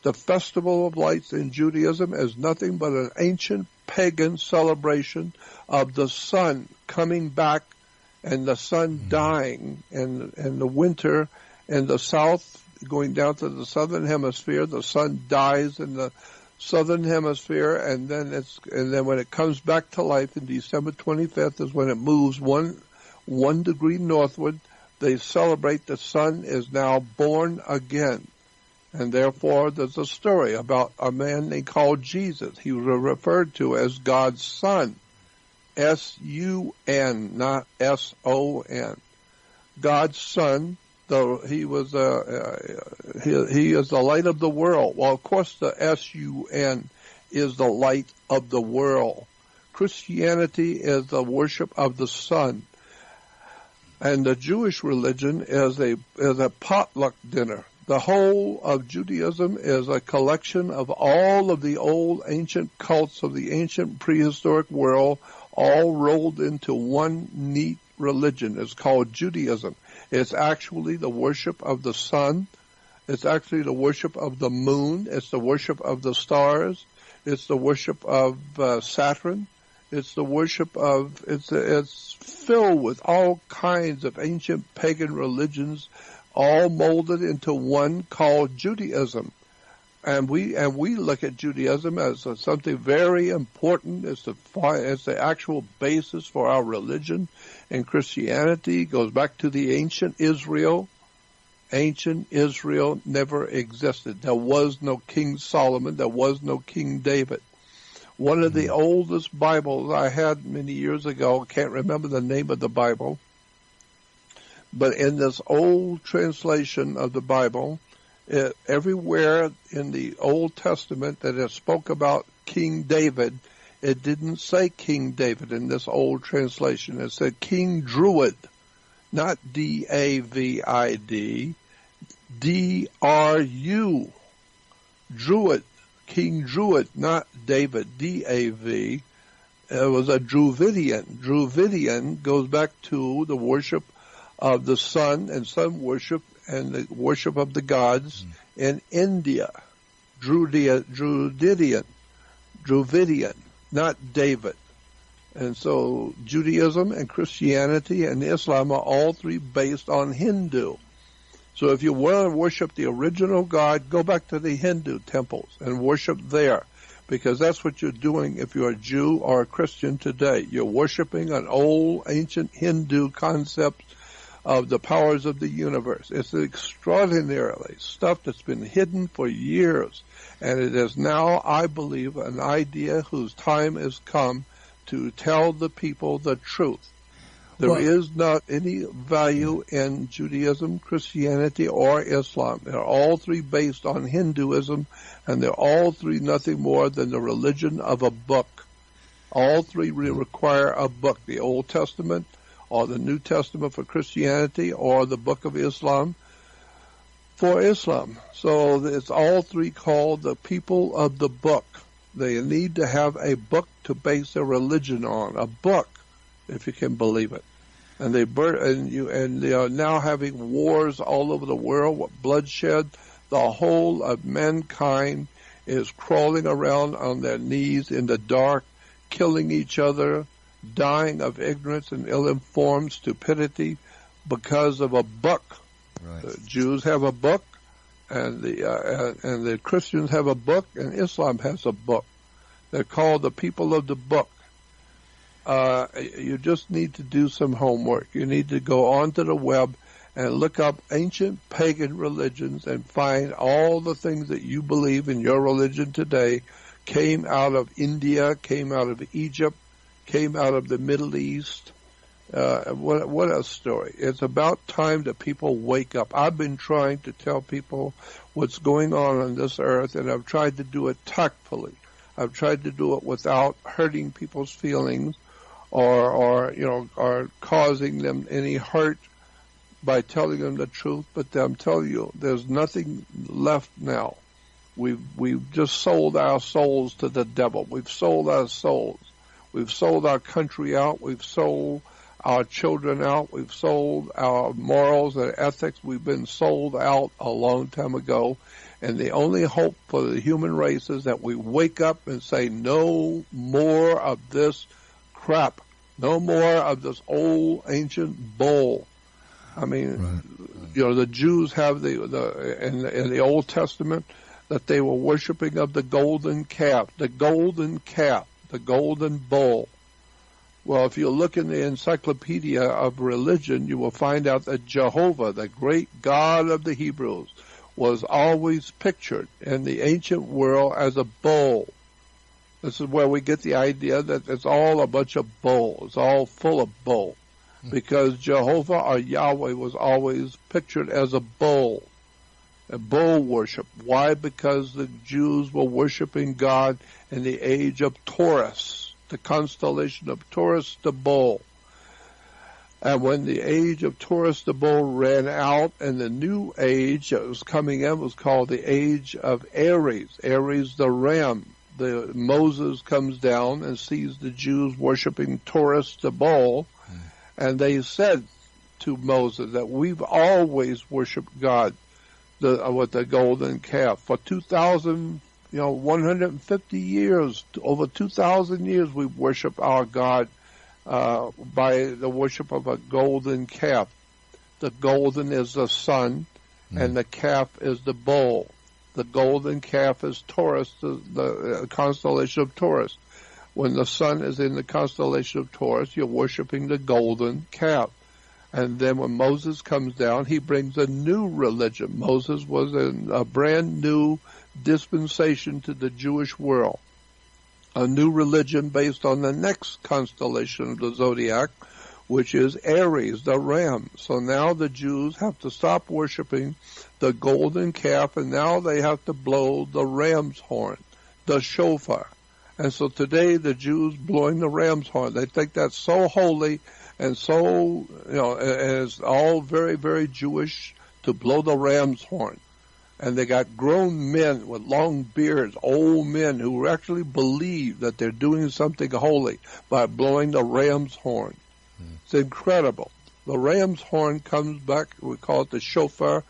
The Festival of Lights in Judaism is nothing but an ancient pagan celebration of the sun coming back and the sun dying in the winter in the south, going down to the southern hemisphere. The sun dies in the southern hemisphere, and then when it comes back to life in December 25th is when it moves one degree northward. They celebrate the sun is now born again. And therefore, there's a story about a man they called Jesus. He was referred to as God's Son. S-U-N, not S-O-N. God's Son, though he is the light of the world. Well, of course, the S-U-N is the light of the world. Christianity is the worship of the sun. And the Jewish religion is a potluck dinner. The whole of Judaism is a collection of all of the old ancient cults of the ancient prehistoric world, all rolled into one neat religion. It's called Judaism. It's actually the worship of the sun. It's actually the worship of the moon. It's the worship of the stars. It's the worship of Saturn. It's the worship of, it's filled with all kinds of ancient pagan religions, all molded into one called Judaism. And we look at Judaism as something very important. It's the actual basis for our religion. And Christianity goes back to the ancient Israel. Ancient Israel never existed. There was no King Solomon. There was no King David. One of the oldest Bibles I had many years ago, I can't remember the name of the Bible, but in this old translation of the Bible, everywhere in the Old Testament that it spoke about King David, it didn't say King David in this old translation. It said King Druid, not D-A-V-I-D, D-R-U, Druid. King Druid, not David, D-A-V. It was a Druidian. Druidian goes back to the worship of the sun and sun worship and the worship of the gods in India. Druidian, not David. And so Judaism and Christianity and Islam are all three based on Hindu. So if you want to worship the original God, go back to the Hindu temples and worship there, because that's what you're doing if you're a Jew or a Christian today. You're worshiping an old, ancient Hindu concept of the powers of the universe. It's extraordinarily stuff that's been hidden for years, and it is now, I believe, an idea whose time has come to tell the people the truth. There is not any value in Judaism, Christianity, or Islam. They're all three based on Hinduism, and they're all three nothing more than the religion of a book. All three require a book, the Old Testament, or the New Testament for Christianity, or the Book of Islam for Islam. So it's all three called the people of the book. They need to have a book to base their religion on, a book, if you can believe it. And they are now having wars all over the world with bloodshed. The whole of mankind is crawling around on their knees in the dark, killing each other, dying of ignorance and ill-informed stupidity because of a book. Right. The Jews have a book, and the Christians have a book, and Islam has a book. They're called the people of the book. You just need to do some homework. You need to go onto the web and look up ancient pagan religions and find all the things that you believe in your religion today came out of India, came out of Egypt, came out of the Middle East. What a story. It's about time that people wake up. I've been trying to tell people what's going on this earth, and I've tried to do it tactfully. I've tried to do it without hurting people's feelings or causing them any hurt by telling them the truth. But I'm telling you, there's nothing left now. We've just sold our souls to the devil. We've sold our souls. We've sold our country out. We've sold our children out. We've sold our morals and ethics. We've been sold out a long time ago. And the only hope for the human race is that we wake up and say, no more of this crap. No more of this old ancient bull. I mean, the Jews have in the Old Testament that they were worshiping of the golden calf, the golden bull. Well, if you look in the Encyclopedia of Religion, you will find out that Jehovah, the great God of the Hebrews, was always pictured in the ancient world as a bull. This is where we get the idea that it's all a bunch of bull. It's all full of bull. Because Jehovah or Yahweh was always pictured as a bull worship. Why? Because the Jews were worshiping God in the age of Taurus, the constellation of Taurus the bull. And when the age of Taurus the bull ran out, and the new age that was coming in was called the age of Aries, Aries the ram. Moses comes down and sees the Jews worshiping Taurus the bull, and they said to Moses that we've always worshipped God with the golden calf for 150 years, over 2,000 years. We worship our God by the worship of a golden calf. The golden is the sun, and the calf is the bull. The golden calf is Taurus, the constellation of Taurus. When the sun is in the constellation of Taurus, you're worshiping the golden calf. And then when Moses comes down, he brings a new religion. Moses was a brand new dispensation to the Jewish world. A new religion based on the next constellation of the zodiac, which is Aries, the ram. So now the Jews have to stop worshiping the golden calf, and now they have to blow the ram's horn, the shofar. And so today the Jews blowing the ram's horn, they think that's so holy and so, and it's all very, very Jewish to blow the ram's horn. And they got grown men with long beards, old men who actually believe that they're doing something holy by blowing the ram's horn. It's incredible. The ram's horn comes back, we call it the shofar,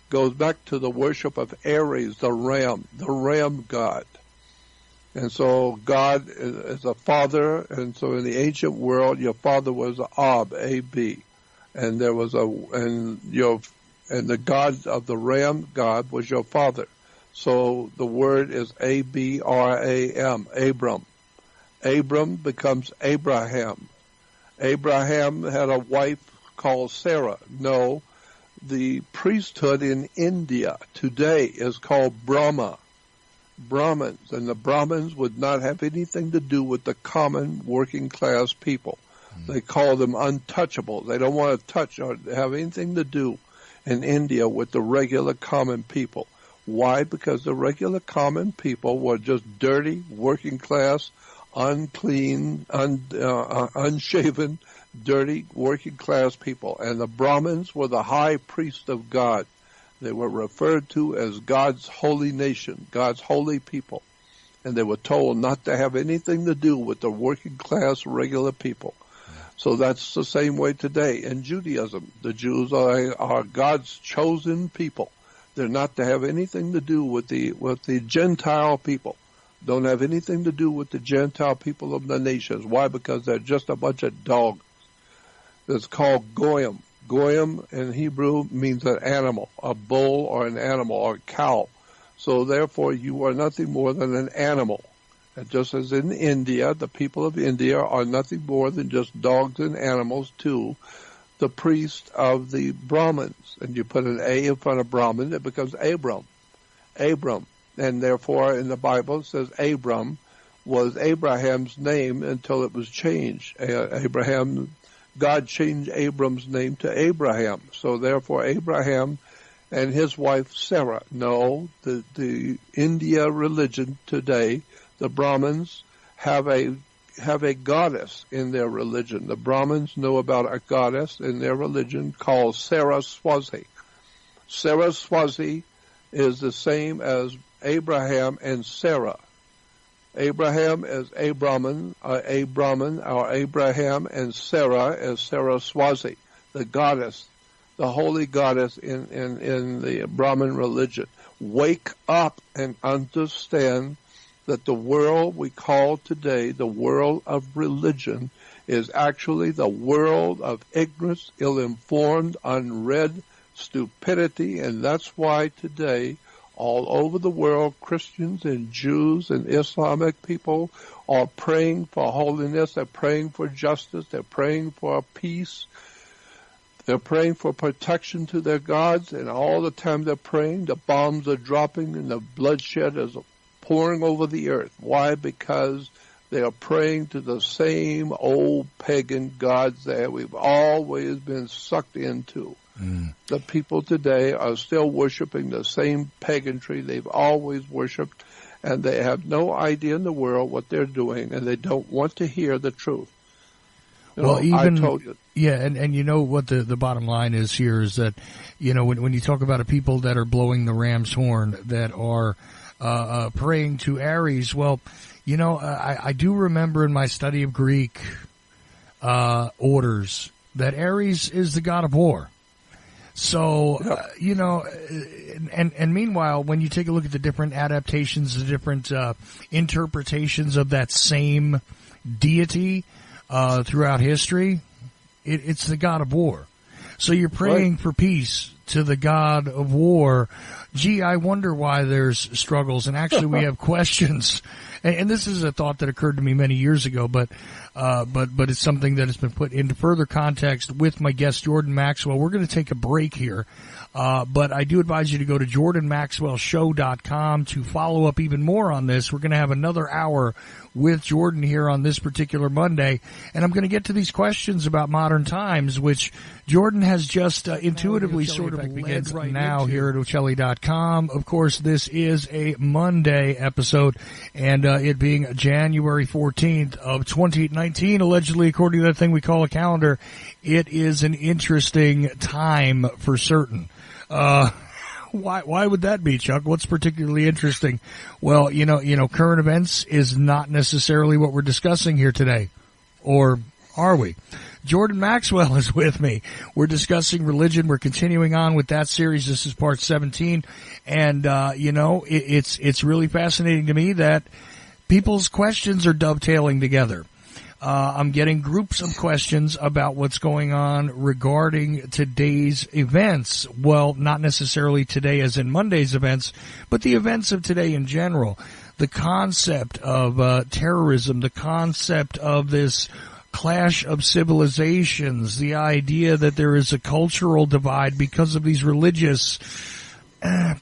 goes back to the worship of Aries, the ram god. And so God is a father, and so in the ancient world, your father was Ab, A-B, and there was and the God of the ram god was your father. So the word is A-B-R-A-M, Abram. Abram becomes Abraham. Abraham had a wife called Sarah. No, the priesthood in India today is called Brahma. Brahmins, and the Brahmins would not have anything to do with the common working class people. They call them untouchables. They don't want to touch or have anything to do in India with the regular common people. Why? Because the regular common people were just dirty, working class, unclean, unshaven, dirty, working class people. And the Brahmins were the high priest of God. They were referred to as God's holy nation, God's holy people. And they were told not to have anything to do with the working class, regular people. So that's the same way today in Judaism. The Jews are God's chosen people. They're not to have anything to do with the Gentile people. Don't have anything to do with the Gentile people of the nations. Why? Because they're just a bunch of dogs. It's called goyim. Goyim in Hebrew means an animal, a bull or an animal or a cow. So therefore you are nothing more than an animal. And just as in India, the people of India are nothing more than just dogs and animals to the priest of the Brahmins. And you put an A in front of Brahmin, it becomes Abram. Abram. And therefore in the Bible it says Abram was Abraham's name until it was changed. God changed Abram's name to Abraham. So therefore Abraham and his wife Sarah. No, the India religion today, the Brahmins have a goddess in their religion. The Brahmins know about a goddess in their religion called Saraswati. Saraswati is the same as Abraham and Sarah. Abraham is a Brahmin, or Abraham, and Sarah is Saraswati, the goddess, the holy goddess in the Brahmin religion. Wake up and understand that the world we call today the world of religion is actually the world of ignorance, ill-informed, unread stupidity, and that's why today all over the world Christians and Jews and Islamic people are praying for holiness, they're praying for justice, they're praying for peace, they're praying for protection to their gods, and all the time they're praying, the bombs are dropping and the bloodshed is pouring over the earth. Why? Because they are praying to the same old pagan gods that we've always been sucked into. The people today are still worshiping the same paganry they've always worshipped, and they have no idea in the world what they're doing, and they don't want to hear the truth. I told you. Yeah, and you know what the bottom line is here is that, you know, when you talk about a people that are blowing the ram's horn, that are praying to Ares, well, you know, I do remember in my study of Greek orders that Ares is the god of war. So, you know, and meanwhile, when you take a look at the different adaptations, the different interpretations of that same deity throughout history, it's the god of war. So you're praying for peace to the god of war. Gee, I wonder why there's struggles. And actually, we have questions. And this is a thought that occurred to me many years ago, but it's something that has been put into further context with my guest, Jordan Maxwell. We're going to take a break here. But I do advise you to go to jordanmaxwellshow.com to follow up even more on this. We're going to have another hour with Jordan here on this particular Monday, and I'm going to get to these questions about modern times, which Jordan has just intuitively sort of led right now here at Ocelli.com. Of course, this is a Monday episode, and it being January 14th of 2019, allegedly, according to that thing we call a calendar, it is an interesting time for certain. Why would that be, Chuck? What's particularly interesting? Well, you know, current events is not necessarily what we're discussing here today. Or are we? Jordan Maxwell is with me. We're discussing religion. We're continuing on with that series. This is part 17. And, you know, it's really fascinating to me that people's questions are dovetailing together. I'm getting groups of questions about what's going on regarding today's events. Well, not necessarily today as in Monday's events, but the events of today in general. The concept of terrorism, the concept of this clash of civilizations, the idea that there is a cultural divide because of these religious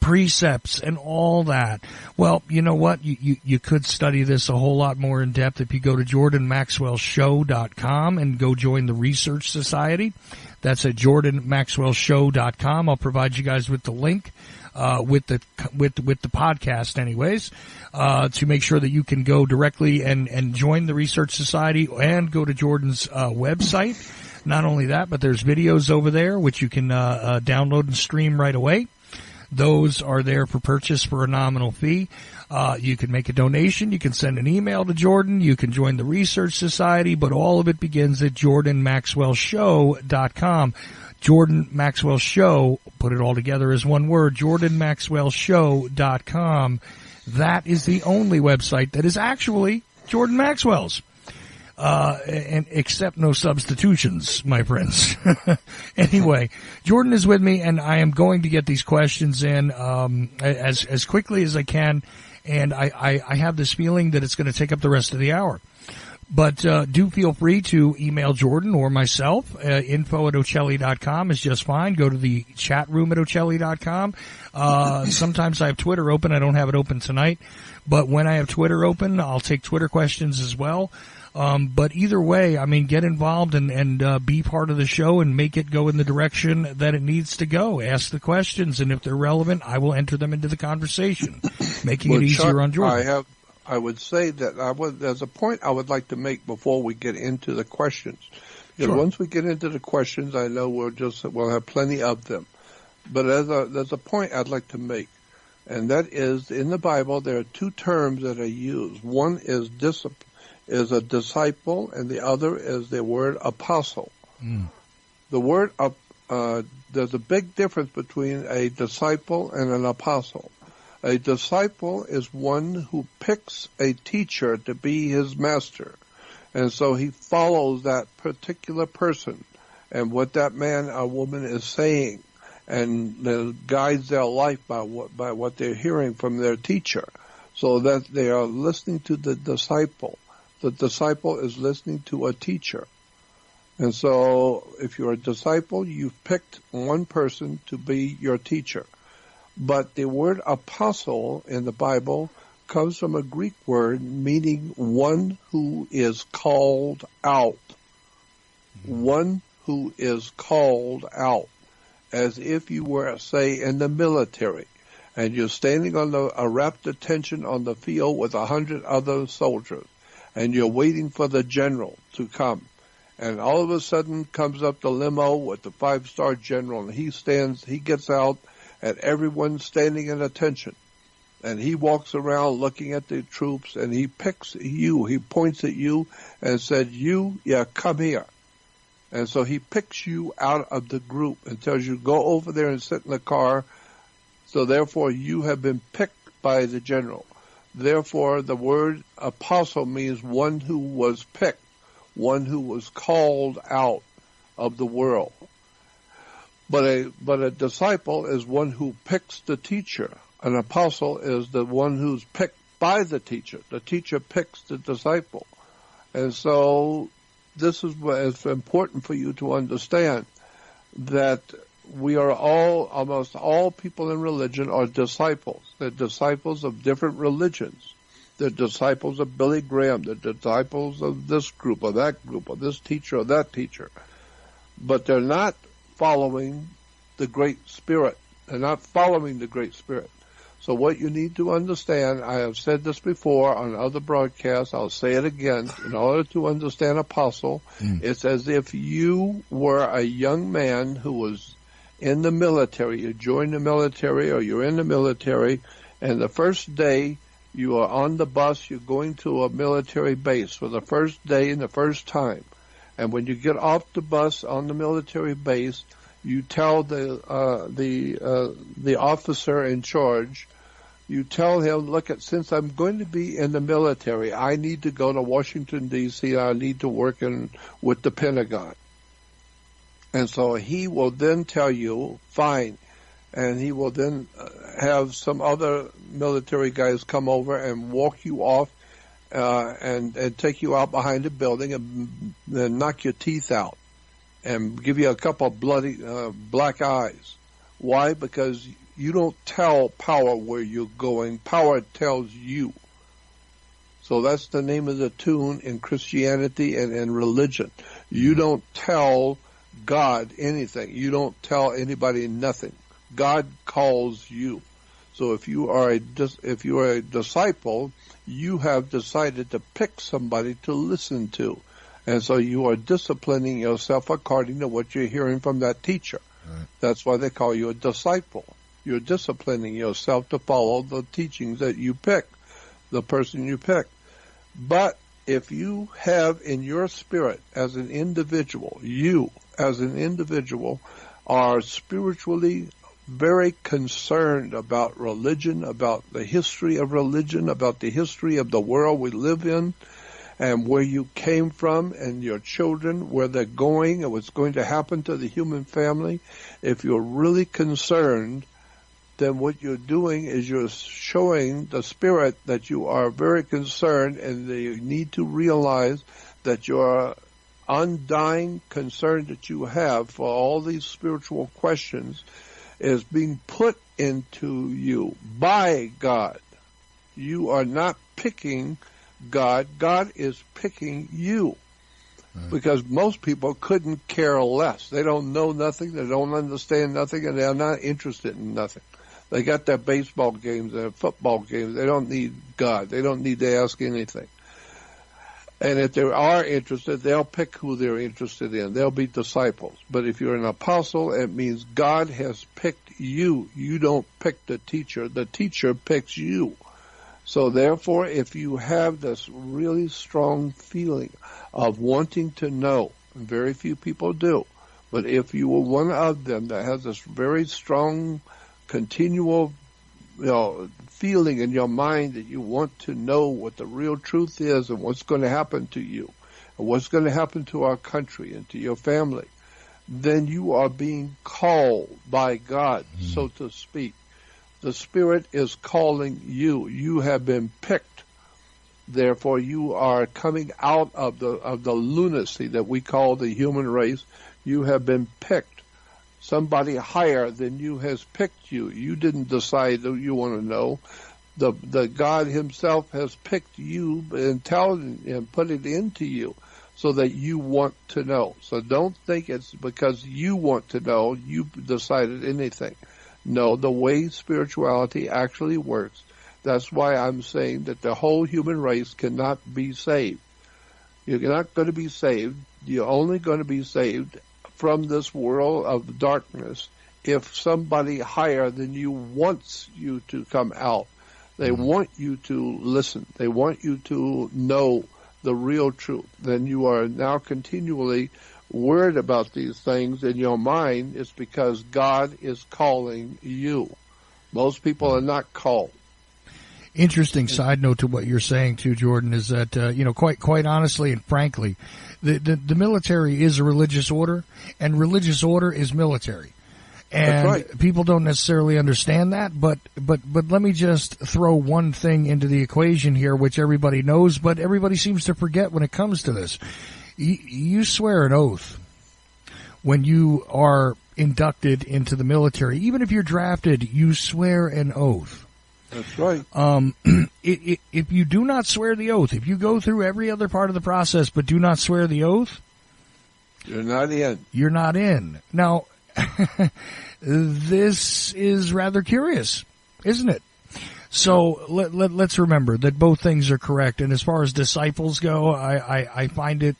precepts and all that. Well, you know what? You could study this a whole lot more in depth if you go to JordanMaxwellShow.com and go join the Research Society. That's at JordanMaxwellShow.com. I'll provide you guys with the link, with the podcast anyways, to make sure that you can go directly and join the Research Society and go to Jordan's, website. Not only that, but there's videos over there which you can, download and stream right away. Those are there for purchase for a nominal fee. You can make a donation. You can send an email to Jordan. You can join the Research Society, but all of it begins at JordanMaxwellShow.com. Jordan Maxwell Show, put it all together as one word, JordanMaxwellShow.com. That is the only website that is actually Jordan Maxwell's. And accept no substitutions, my friends. Anyway, Jordan is with me, and I am going to get these questions in as quickly as I can. And I have this feeling that it's going to take up the rest of the hour. But do feel free to email Jordan or myself. Info@Ocelli.com is just fine. Go to the chat room at Ocelli.com. Sometimes I have Twitter open. I don't have it open tonight. But when I have Twitter open, I'll take Twitter questions as well. But either way, I mean, get involved and be part of the show and make it go in the direction that it needs to go. Ask the questions, and if they're relevant, I will enter them into the conversation, making it easier on Jordan. I would say that there's a point I would like to make before we get into the questions. Because once we get into the questions, I know we'll have plenty of them. But there's a point I'd like to make, and that is in the Bible there are two terms that are used. One is a disciple, and the other is the word apostle. The word there's a big difference between a disciple and an apostle. A disciple is one who picks a teacher to be his master, and so he follows that particular person and what that man or woman is saying, and guides their life by what they're hearing from their teacher, so that they are listening to the disciple. The disciple is listening to a teacher. And so if you're a disciple, you've picked one person to be your teacher. But the word apostle in the Bible comes from a Greek word meaning one who is called out. One who is called out. As if you were, say, in the military, and you're standing on a rapt attention on the field with 100 other soldiers, and you're waiting for the general to come. And all of a sudden comes up the limo with the 5-star general, and he gets out, and everyone's standing in attention. And he walks around looking at the troops, and he picks you. He points at you and said, come here. And so he picks you out of the group and tells you, go over there and sit in the car. So therefore you have been picked by the general. Therefore, the word apostle means one who was picked, one who was called out of the world. But a disciple is one who picks the teacher. An apostle is the one who's picked by the teacher. The teacher picks the disciple. And so this is what is important for you to understand, that we are almost all people in religion are disciples. They're disciples of different religions. They're disciples of Billy Graham. They're disciples of this group or that group or this teacher or that teacher. But they're not following the Great Spirit. They're not following the Great Spirit. So what you need to understand, I have said this before on other broadcasts, I'll say it again, in order to understand apostle, it's as if you were a young man who was in the military. You joined the military or you're in the military, and the first day you are on the bus, you're going to a military base for the first day and the first time. And when you get off the bus on the military base, you tell the officer in charge, you tell him, look, since I'm going to be in the military, I need to go to Washington, D.C., I need to work with the Pentagon. And so he will then tell you, fine, and he will then have some other military guys come over and walk you off and take you out behind the building and then knock your teeth out and give you a couple of bloody black eyes. Why? Because You don't tell power where you're going. Power tells you. So that's the name of the tune in Christianity and in religion. You don't tell God anything. You don't tell anybody nothing. God calls you. So if you are a disciple, you have decided to pick somebody to listen to. And so you are disciplining yourself according to what you're hearing from that teacher. Right. That's why they call you a disciple. You're disciplining yourself to follow the teachings that you pick, the person you pick. But if you have in your spirit as an individual, you as an individual are spiritually very concerned about religion, about the history of religion, about the history of the world we live in, and where you came from and your children, where they're going and what's going to happen to the human family. If you're really concerned, then what you're doing is you're showing the spirit that you are very concerned, and they need to realize that your undying concern that you have for all these spiritual questions is being put into you by God. You are not picking God. God is picking you. Right. Because most people couldn't care less. They don't know nothing. They don't understand nothing, and they're not interested in nothing. They got their baseball games, their football games. They don't need God. They don't need to ask anything. And if they are interested, they'll pick who they're interested in. They'll be disciples. But if you're an apostle, it means God has picked you. You don't pick the teacher. The teacher picks you. So therefore, if you have this really strong feeling of wanting to know, and very few people do, but if you were one of them that has this very strong, continual, feeling in your mind that you want to know what the real truth is and what's going to happen to you and what's going to happen to our country and to your family, then you are being called by God, so to speak. The Spirit is calling you. You have been picked. Therefore, you are coming out of the lunacy that we call the human race. You have been picked. Somebody higher than you has picked you. You didn't decide that you want to know. The God himself has picked you and put it into you so that you want to know. So don't think it's because you want to know you decided anything. No, the way spirituality actually works, that's why I'm saying that the whole human race cannot be saved. You're not going to be saved. You're only going to be saved from this world of darkness if somebody higher than you wants you to come out. They want you to listen. They want you to know the real truth. Then you are now continually worried about these things in your mind. It's because God is calling you. Most people are not called. Interesting side note to what you're saying too, Jordan, is that quite honestly and frankly, the military is a religious order, and religious order is military. And that's right. People don't necessarily understand that, but let me just throw one thing into the equation here, which everybody knows, but everybody seems to forget when it comes to this. You swear an oath when you are inducted into the military. Even if you're drafted, you swear an oath. That's right. If you do not swear the oath, if you go through every other part of the process but do not swear the oath, you're not in. You're not in. Now, this is rather curious, isn't it? So let's remember that both things are correct. And as far as disciples go, I find it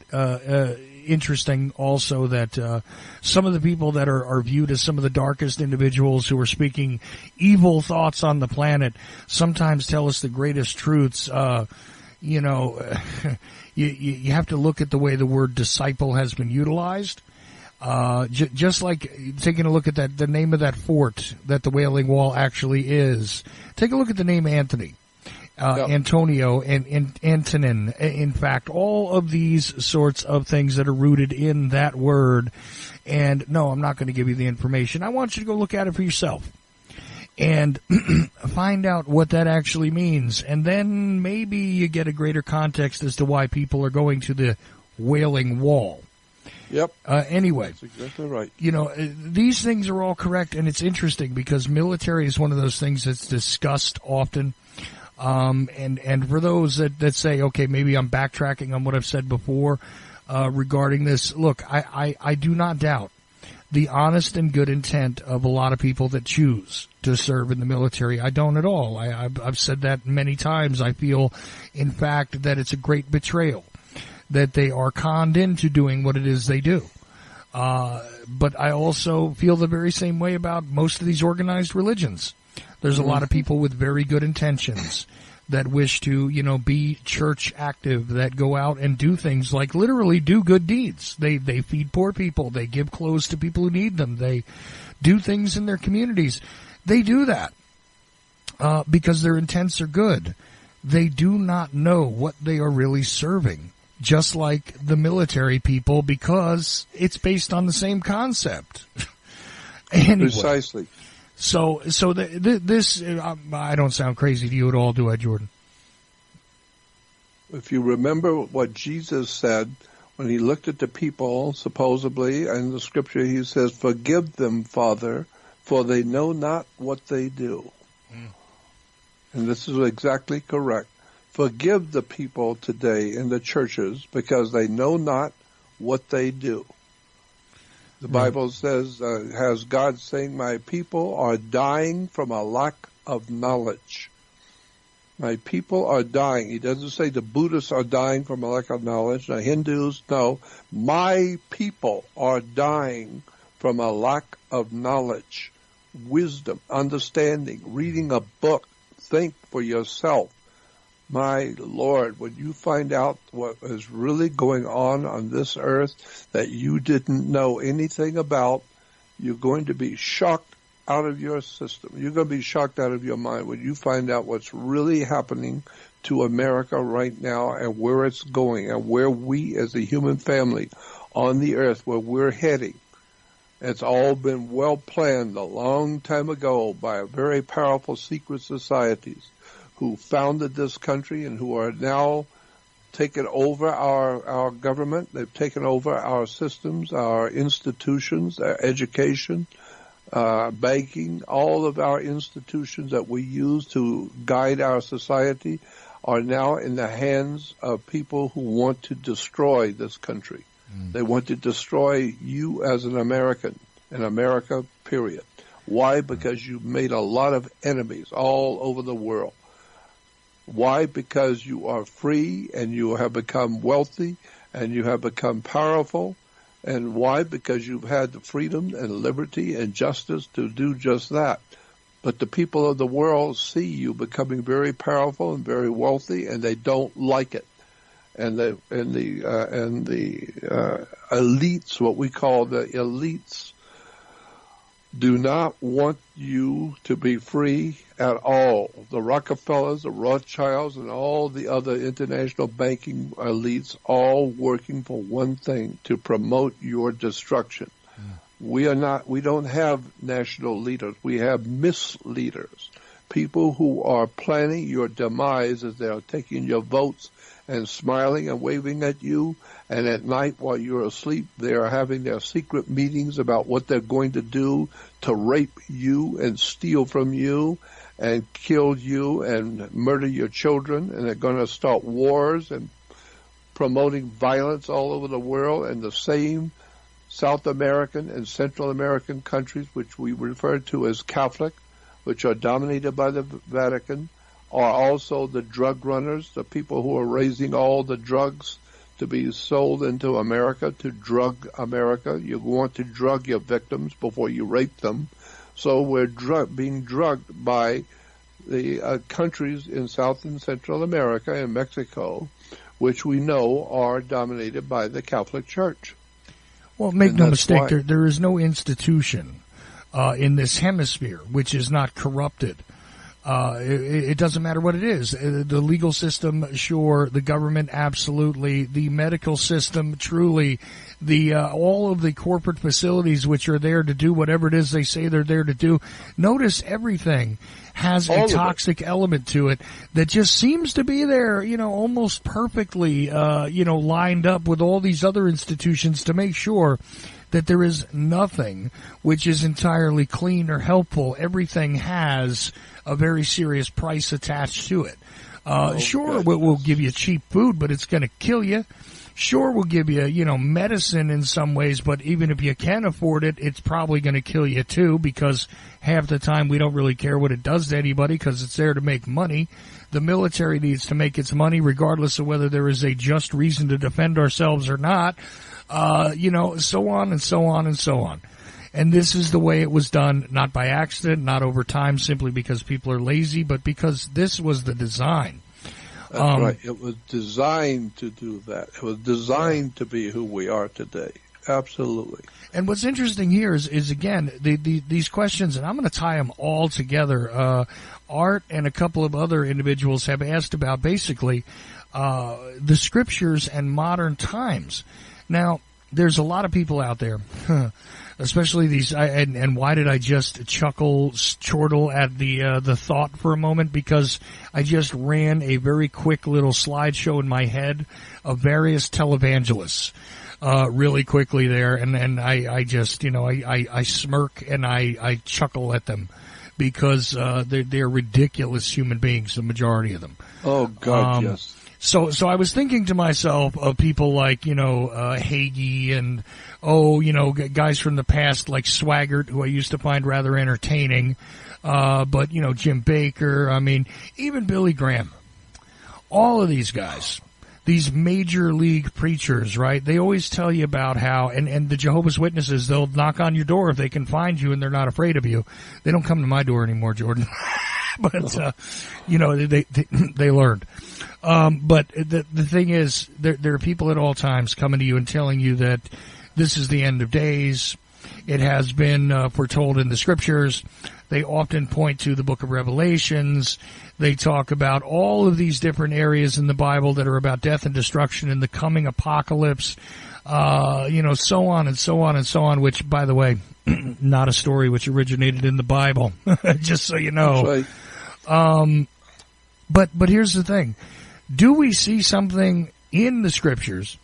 interesting also that some of the people that are viewed as some of the darkest individuals who are speaking evil thoughts on the planet sometimes tell us the greatest truths. You have to look at the way the word disciple has been utilized. Just like taking a look at the name of that fort that the Wailing Wall actually is. Take a look at the name Anthony. Antonio and Antonin. In fact, all of these sorts of things that are rooted in that word. And no, I'm not going to give you the information. I want you to go look at it for yourself and find out what that actually means. And then maybe you get a greater context as to why people are going to the Wailing Wall. Yep. Anyway. That's exactly right. These things are all correct, and it's interesting because military is one of those things that's discussed often. And for those that say, okay, maybe I'm backtracking on what I've said before regarding this, look, I do not doubt the honest and good intent of a lot of people that choose to serve in the military. I don't at all. I've said that many times. I feel, in fact, that it's a great betrayal, that they are conned into doing what it is they do. But I also feel the very same way about most of these organized religions. There's a lot of people with very good intentions that wish to, be church active, that go out and do things like literally do good deeds. They feed poor people. They give clothes to people who need them. They do things in their communities. They do that because their intents are good. They do not know what they are really serving, just like the military people, because it's based on the same concept. Anyway. Precisely. So this, I don't sound crazy to you at all, do I, Jordan? If you remember what Jesus said when he looked at the people, supposedly, in the scripture, he says, "Forgive them, Father, for they know not what they do." And this is exactly correct. Forgive the people today in the churches because they know not what they do. The Bible says, has God saying, "My people are dying from a lack of knowledge." My people are dying. He doesn't say the Buddhists are dying from a lack of knowledge. The Hindus, no. My people are dying from a lack of knowledge, wisdom, understanding, reading a book. Think for yourself. My Lord, when you find out what is really going on this earth that you didn't know anything about, you're going to be shocked out of your system. You're going to be shocked out of your mind when you find out what's really happening to America right now and where it's going and where we as a human family on the earth, where we're heading. It's all been well planned a long time ago by very powerful secret societies who founded this country and who are now taking over our government. They've taken over our systems, our institutions, our education, banking. All of our institutions that we use to guide our society are now in the hands of people who want to destroy this country. They want to destroy you as an American, in America, period. Why? Because you've made a lot of enemies all over the world. Why? Because you are free and you have become wealthy and you have become powerful. And why? Because you've had the freedom and liberty and justice to do just that. But the people of the world see you becoming very powerful and very wealthy, and they don't like it. And the elites, what we call the elites, do not want you to be free at all. The Rockefellers, the Rothschilds, and all the other international banking elites all working for one thing, to promote your destruction. We don't have national leaders. We have misleaders, people who are planning your demise as they are taking your votes and smiling and waving at you. And at night while you're asleep, they are having their secret meetings about what they're going to do to rape you and steal from you and kill you and murder your children. And they're going to start wars and promoting violence all over the world. And the same South American and Central American countries, which we refer to as Catholic, which are dominated by the Vatican, are also the drug runners, the people who are raising all the drugs to be sold into America, to drug America. You want to drug your victims before you rape them. So we're being drugged by the countries in South and Central America and Mexico, which we know are dominated by the Catholic Church. Well, make no mistake, there is no institution in this hemisphere which is not corrupted It doesn't matter what it is. The legal system, sure. The government, absolutely. The medical system, truly. All of the corporate facilities which are there to do whatever it is they say they're there to do. Notice everything has a toxic element to it that just seems to be there, almost perfectly, lined up with all these other institutions to make sure that there is nothing which is entirely clean or helpful. Everything has a very serious price attached to it. Sure, we'll give you cheap food, but it's going to kill you. Sure, we'll give you, medicine in some ways, but even if you can afford it, it's probably going to kill you too, because half the time we don't really care what it does to anybody because it's there to make money. The military needs to make its money regardless of whether there is a just reason to defend ourselves or not. So on and so on and so on. And this is the way it was done, not by accident, not over time, simply because people are lazy, but because this was the design. That's right. It was designed to do that. It was designed to be who we are today. Absolutely. And what's interesting here is again, these questions, and I'm going to tie them all together. Art and a couple of other individuals have asked about basically the scriptures and modern times. Now, there's a lot of people out there, especially these, and why did I just chortle at the thought for a moment? Because I just ran a very quick little slideshow in my head of various televangelists, really quickly there, and I just, I smirk and I chuckle at them because, they're ridiculous human beings, the majority of them. Oh, God, yes. So I was thinking to myself of people like, Hagee and, guys from the past like Swaggart, who I used to find rather entertaining. But, Jim Baker, even Billy Graham. All of these guys, these major league preachers, right? They always tell you about how, and the Jehovah's Witnesses, they'll knock on your door if they can find you and they're not afraid of you. They don't come to my door anymore, Jordan. But, they learned. But the thing is, there are people at all times coming to you and telling you that this is the end of days. It has been foretold in the scriptures. They often point to the book of Revelations. They talk about all of these different areas in the Bible that are about death and destruction and the coming apocalypse, so on and so on and so on, which, by the way, not a story which originated in the Bible, just so you know. That's right. But here's the thing. Do we see something in the scriptures?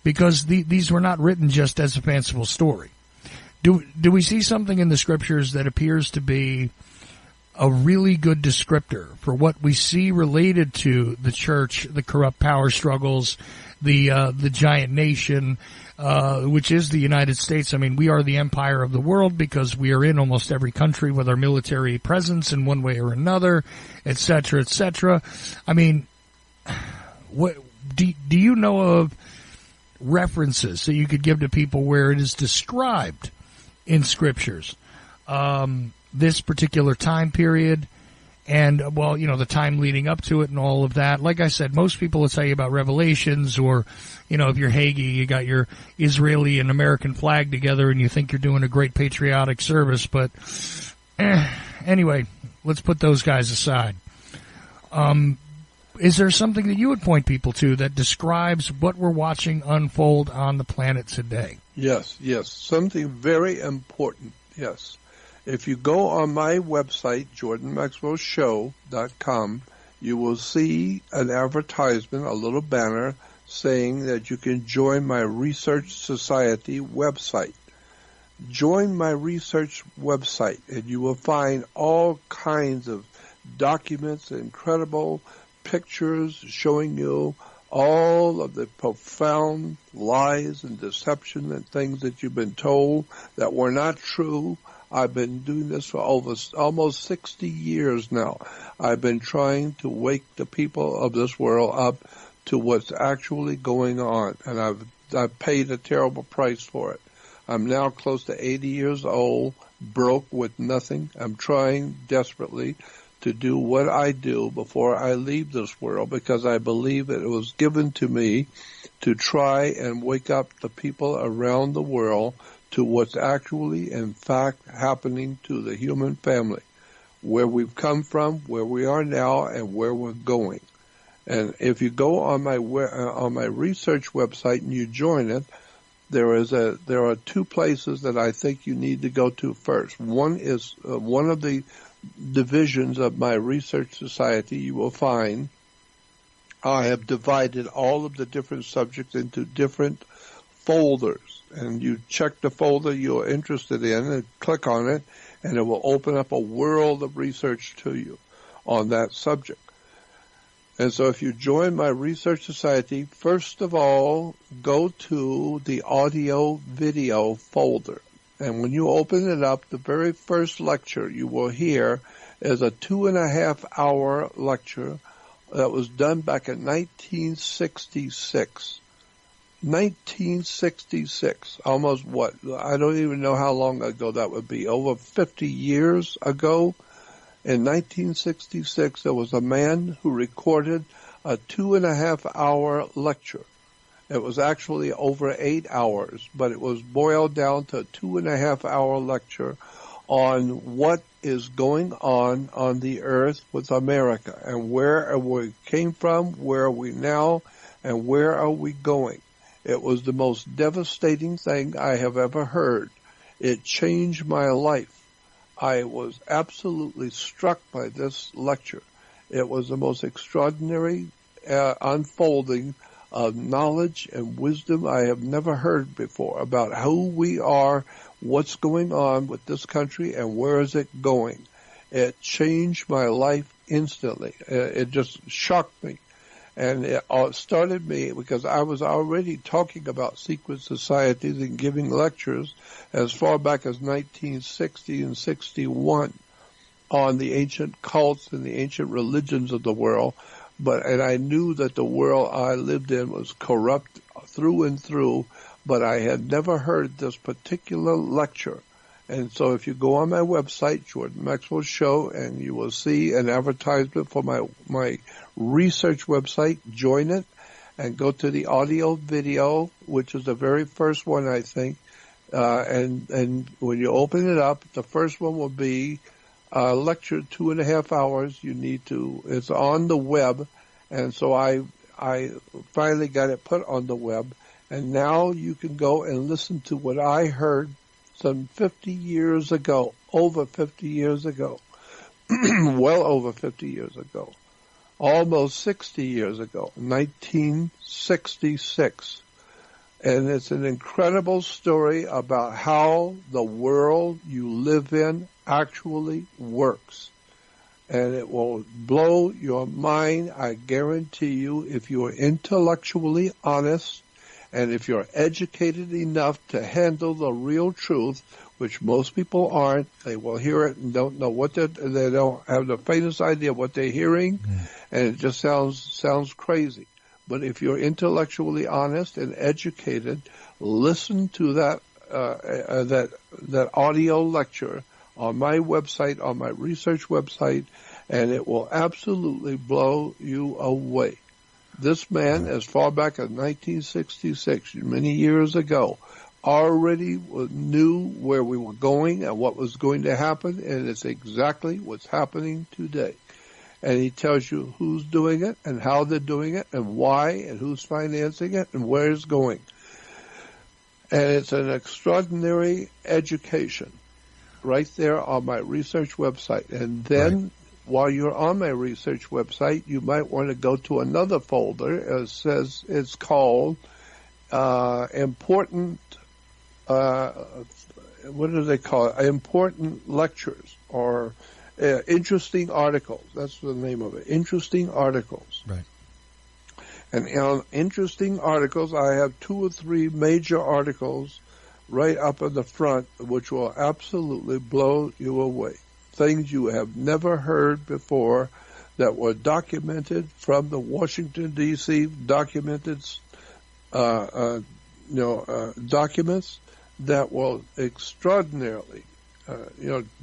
Because these were not written just as a fanciful story. Do we see something in the scriptures that appears to be a really good descriptor for what we see related to the church, the corrupt power struggles, the giant nation, which is the United States? We are the empire of the world because we are in almost every country with our military presence in one way or another, et cetera, et cetera. What do you know of references that you could give to people where it is described in scriptures, this particular time period and, the time leading up to it and all of that? Like I said, most people will tell you about Revelations or, if you're Hagee, you got your Israeli and American flag together and you think you're doing a great patriotic service. But anyway, let's put those guys aside. Is there something that you would point people to that describes what we're watching unfold on the planet today? Yes. Something very important, yes. If you go on my website, jordanmaxwellshow.com, you will see an advertisement, a little banner, saying that you can join my Research Society website. Join my research website, and you will find all kinds of documents, incredible pictures showing you all of the profound lies and deception and things that you've been told that were not true. I've been doing this for almost 60 years now. I've been trying to wake the people of this world up to what's actually going on, and I've paid a terrible price for it. I'm now close to 80 years old, broke with nothing. I'm trying desperately to do what I do before I leave this world, because I believe that it was given to me to try and wake up the people around the world to what's actually, in fact, happening to the human family. where we've come from, where we are now, and where we're going. And if you go on my research website and you join it, there are two places that I think you need to go to first. One is one of the divisions of my research society. You will find I have divided all of the different subjects into different folders, and you check the folder you're interested in and click on it, and it will open up a world of research to you on that subject. And so if you join my research society, first of all, go to the audio video folder. And when you open it up, the very first lecture you will hear is a 2.5-hour lecture that was done back in 1966. 1966, almost what? I don't even know how long ago that would be. Over 50 years ago. In 1966, there was a man who recorded a 2.5-hour lecture. It was actually over 8 hours, but it was boiled down to a 2.5-hour lecture on what is going on the earth with America and where we came from, where are we now, and where are we going. It was the most devastating thing I have ever heard. It changed my life. I was absolutely struck by this lecture. It was the most extraordinary unfolding of knowledge and wisdom I have never heard before about who we are, what's going on with this country, and where is it going. It changed my life instantly. It just shocked me. And it started me because I was already talking about secret societies and giving lectures as far back as 1960 and 61 on the ancient cults and the ancient religions of the world. And I knew that the world I lived in was corrupt through and through, but I had never heard this particular lecture. And so if you go on my website, Jordan Maxwell Show, and you will see an advertisement for my research website, join it, and go to the audio video, which is the very first one, I think. And when you open it up, the first one will be a lecture, 2.5 hours. It's on the web. And so I finally got it put on the web. And now you can go and listen to what I heard some 50 years ago, over 50 years ago, well over 50 years ago, almost 60 years ago, 1966. And it's an incredible story about how the world you live in actually works. And it will blow your mind, I guarantee you, if you are intellectually honest and if you're educated enough to handle the real truth, which most people aren't. They will hear it and don't know they don't have the faintest idea what they're hearing, and it just sounds crazy. But if you're intellectually honest and educated, listen to that audio lecture on my website, on my research website, and it will absolutely blow you away. This man, as far back as 1966, many years ago, already knew where we were going and what was going to happen, and it's exactly what's happening today. And he tells you who's doing it and how they're doing it and why and who's financing it and where it's going. And it's an extraordinary education right there on my research website. And then while you're on my research website, you might want to go to another folder. It says it's called important, what do they call it? Important lectures or interesting articles. That's the name of it. Interesting articles. Right. And on interesting articles, I have 2 or 3 major articles right up in the front, which will absolutely blow you away. Things you have never heard before that were documented from the Washington, D.C. documents that will extraordinarily,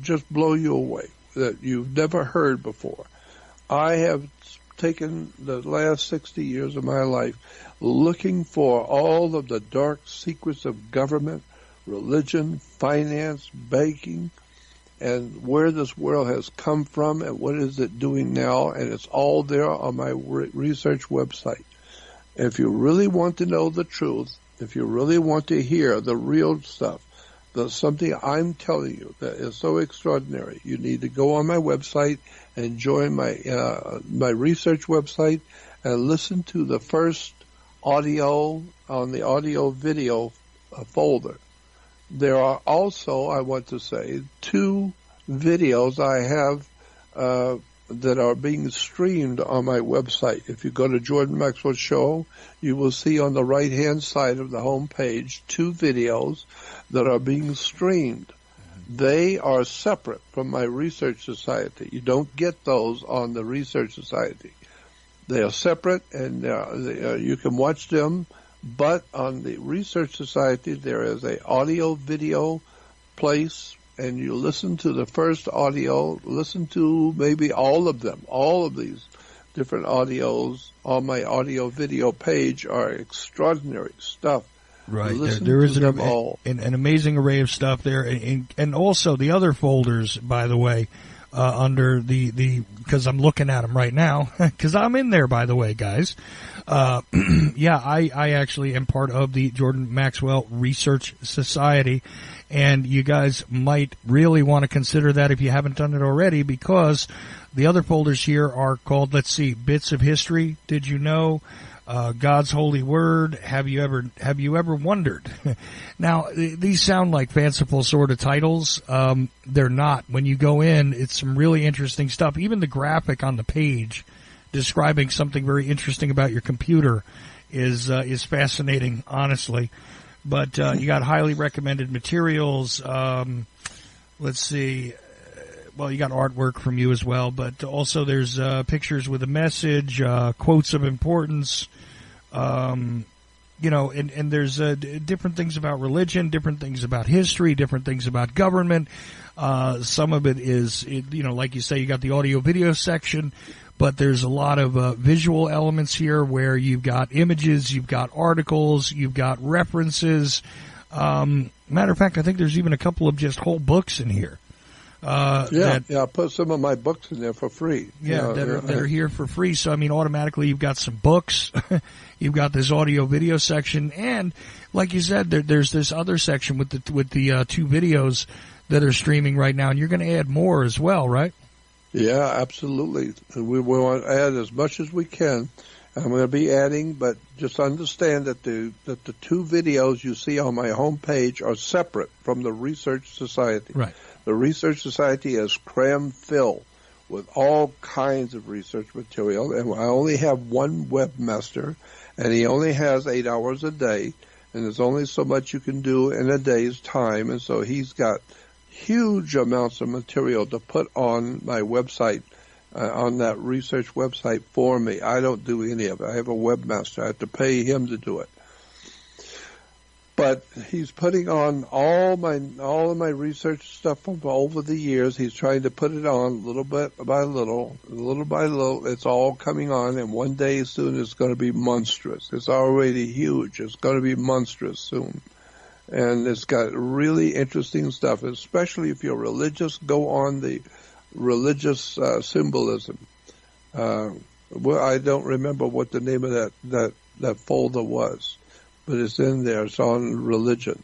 just blow you away, that you've never heard before. I have taken the last 60 years of my life looking for all of the dark secrets of government, religion, finance, banking, and where this world has come from and what is it doing now, and it's all there on my research website. If you really want to know the truth, if you really want to hear the real stuff, something I'm telling you that is so extraordinary, you need to go on my website and join my research website and listen to the first audio on the audio video folder. There are also, I want to say, 2 videos I have that are being streamed on my website. If you go to Jordan Maxwell Show, you will see on the right-hand side of the home page 2 videos that are being streamed. They are separate from my Research Society. You don't get those on the Research Society. They are separate, and you can watch them, but on the Research Society there is a audio-video place, and you listen to the first audio, listen to maybe all of them. All of these different audios on my audio-video page are extraordinary stuff. Right. There is an amazing array of stuff there. And also the other folders, by the way, under because I'm looking at them right now, because I'm in there, by the way, guys. Yeah, I actually am part of the Jordan Maxwell Research Society, and you guys might really want to consider that if you haven't done it already, because the other folders here are called, let's see, Bits of History, Did You Know? God's Holy Word, Have you ever wondered? Now, these sound like fanciful sort of titles. They're not. When you go in, it's some really interesting stuff. Even the graphic on the page describing something very interesting about your computer is fascinating, honestly. But you got highly recommended materials. Let's see. Well, you got artwork from you as well, but also there's pictures with a message, quotes of importance, and there's different things about religion, different things about history, different things about government. Some of it is, like you say, you got the audio-video section, but there's a lot of visual elements here where you've got images, you've got articles, you've got references. Matter of fact, I think there's even a couple of just whole books in here. I put some of my books in there for free. Yeah, that are here for free. So, I mean, automatically you've got some books. You've got this audio-video section. And, like you said, there's this other section with the 2 videos that are streaming right now. And you're going to add more as well, right? Yeah, absolutely. We want to add as much as we can. I'm going to be adding, but just understand that the 2 videos you see on my homepage are separate from the Research Society. Right. The Research Society is cram-filled with all kinds of research material, and I only have one webmaster, and he only has 8 hours a day, and there's only so much you can do in a day's time, and so he's got huge amounts of material to put on my website, on that research website for me. I don't do any of it. I have a webmaster. I have to pay him to do it. But he's putting on all of my research stuff from over the years. He's trying to put it on little by little. It's all coming on, and one day soon it's going to be monstrous. It's already huge. It's going to be monstrous soon. And it's got really interesting stuff, especially if you're religious. Go on the religious symbolism. Well, I don't remember what the name of that folder was, but it's in there. It's on religion,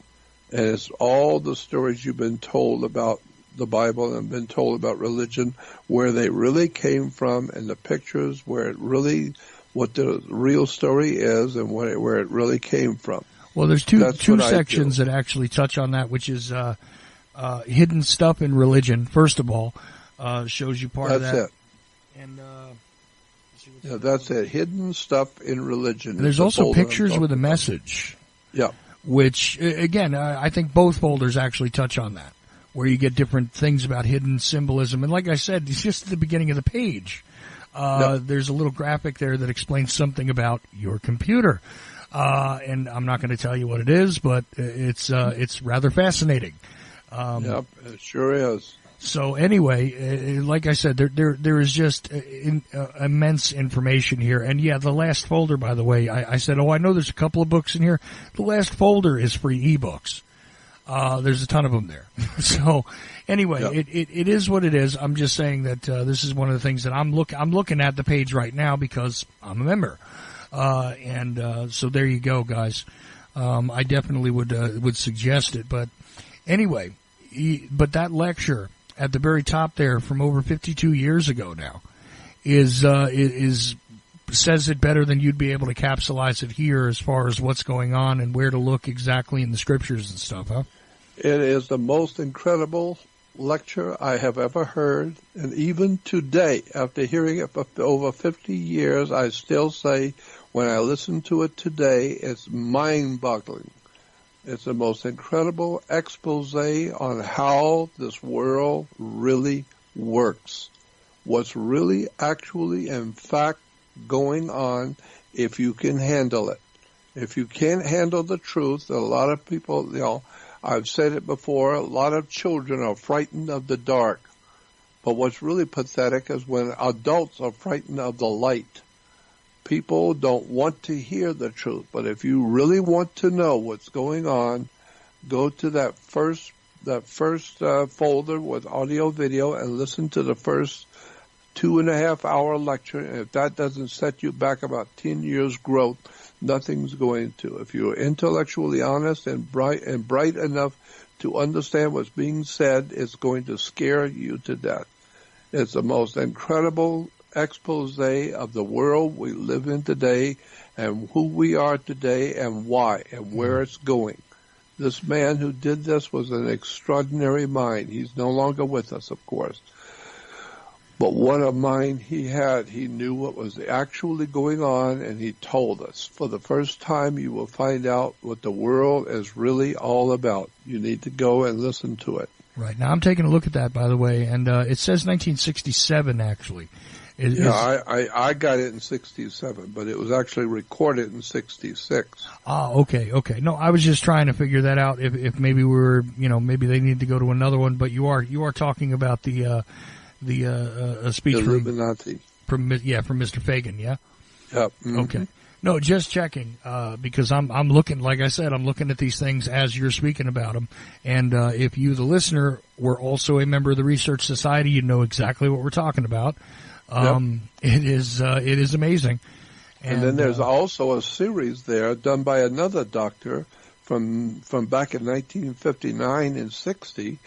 and it's all the stories you've been told about the Bible and been told about religion, where they really came from, and the pictures what the real story is, and where it really came from. Well, there's two sections that actually touch on that, which is hidden stuff in religion. First of all, shows you part of that. That's it. And that's it. Hidden stuff in religion. And there's also pictures with a message. Yeah. Which, again, I think both folders actually touch on that, where you get different things about hidden symbolism. And like I said, it's just at the beginning of the page. There's a little graphic there that explains something about your computer. And I'm not going to tell you what it is, but it's rather fascinating. Yep, it sure is. So anyway, like I said, there is just immense information here. And yeah, the last folder, by the way, I said, I know there's a couple of books in here. The last folder is free ebooks. There's a ton of them there. So anyway, it is what it is. I'm just saying that this is one of the things that I'm looking at the page right now because I'm a member. So there you go, guys. I definitely would suggest it. But anyway, but that lecture at the very top there from over 52 years ago now is says it better than you'd be able to capsulize it here as far as what's going on and where to look exactly in the scriptures and stuff, huh? It is the most incredible lecture I have ever heard, and even today, after hearing it for over 50 years, I still say, when I listen to it today, it's mind-boggling. It's the most incredible expose on how this world really works. What's really actually, in fact, going on if you can handle it. If you can't handle the truth, a lot of people, I've said it before, a lot of children are frightened of the dark. But what's really pathetic is when adults are frightened of the light. People don't want to hear the truth. But if you really want to know what's going on, go to that first folder with audio video and listen to the first 2.5 hour lecture. And if that doesn't set you back about 10 years growth, nothing's going to. If you're intellectually honest and bright enough to understand what's being said, it's going to scare you to death. It's the most incredible expose of the world we live in today and who we are today and why and where it's going. This man who did this was an extraordinary mind. He's no longer with us, of course. But what a mind he had. He knew what was actually going on, and he told us. For the first time, you will find out what the world is really all about. You need to go and listen to it. Right. Now, I'm taking a look at that, by the way, and it says 1967, actually. I got it in 67, but it was actually recorded in 66. Okay. No, I was just trying to figure that out. If maybe maybe they need to go to another one. But you are talking about the speech Illuminati. from Mr. Fagan, yeah. Yep. Mm-hmm. Okay. No, just checking because I'm looking. Like I said, I'm looking at these things as you're speaking about them. And if you, the listener, were also a member of the Research Society, you know exactly what we're talking about. It is amazing. And then there's also a series there done by another doctor from back in 1959 and 60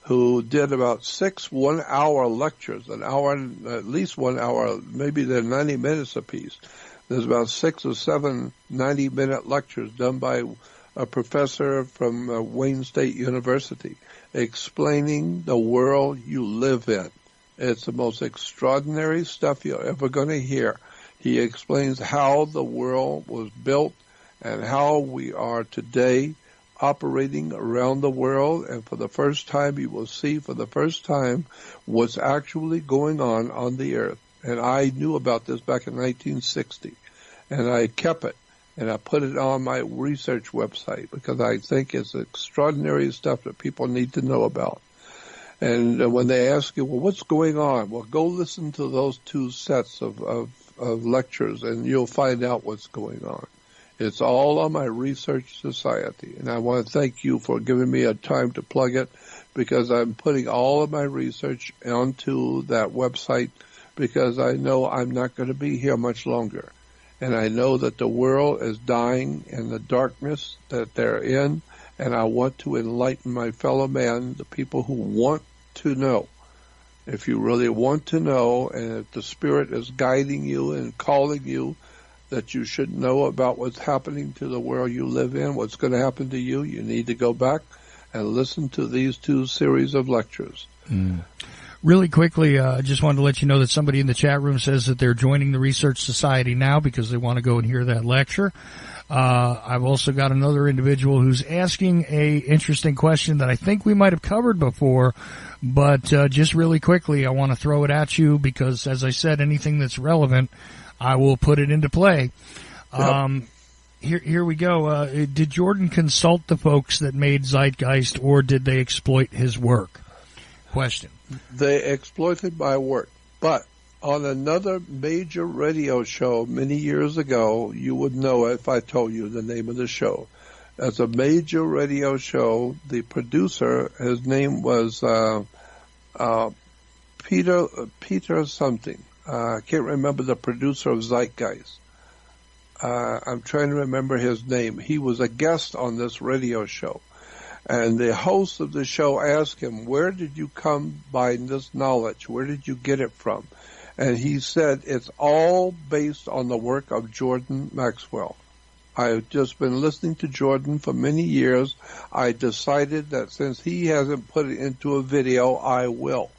who did about 6 one-hour lectures, at least 1 hour, maybe they're 90 minutes apiece. There's about 6 or 7 90-minute lectures done by a professor from Wayne State University explaining the world you live in. It's the most extraordinary stuff you're ever going to hear. He explains how the world was built and how we are today operating around the world. And for the first time, you will see for the first time what's actually going on the earth. And I knew about this back in 1960. And I kept it. And I put it on my research website because I think it's extraordinary stuff that people need to know about. And when they ask you, well, what's going on? Well, go listen to those 2 sets of lectures, and you'll find out what's going on. It's all on my Research Society, and I want to thank you for giving me a time to plug it because I'm putting all of my research onto that website because I know I'm not going to be here much longer. And I know that the world is dying in the darkness that they're in, and I want to enlighten my fellow man, the people who want to know. If you really want to know, and if the Spirit is guiding you and calling you, that you should know about what's happening to the world you live in, what's going to happen to you, you need to go back and listen to these 2 series of lectures. Really quickly, I just wanted to let you know that somebody in the chat room says that they're joining the Research Society now because they want to go and hear that lecture. I've also got another individual who's asking a interesting question that I think we might have covered before, but just really quickly, I want to throw it at you because, as I said, anything that's relevant, I will put it into play. Yep. Here we go. Did Jordan consult the folks that made Zeitgeist, or did they exploit his work? Question. They exploited my work, but on another major radio show many years ago, you would know it if I told you the name of the show. as a major radio show. The producer, his name was Peter something. I can't remember the producer of Zeitgeist. I'm trying to remember his name. He was a guest on this radio show. And the host of the show asked him, where did you come by this knowledge? Where did you get it from? And he said, it's all based on the work of Jordan Maxwell. I've just been listening to Jordan for many years. I decided that since he hasn't put it into a video, I will.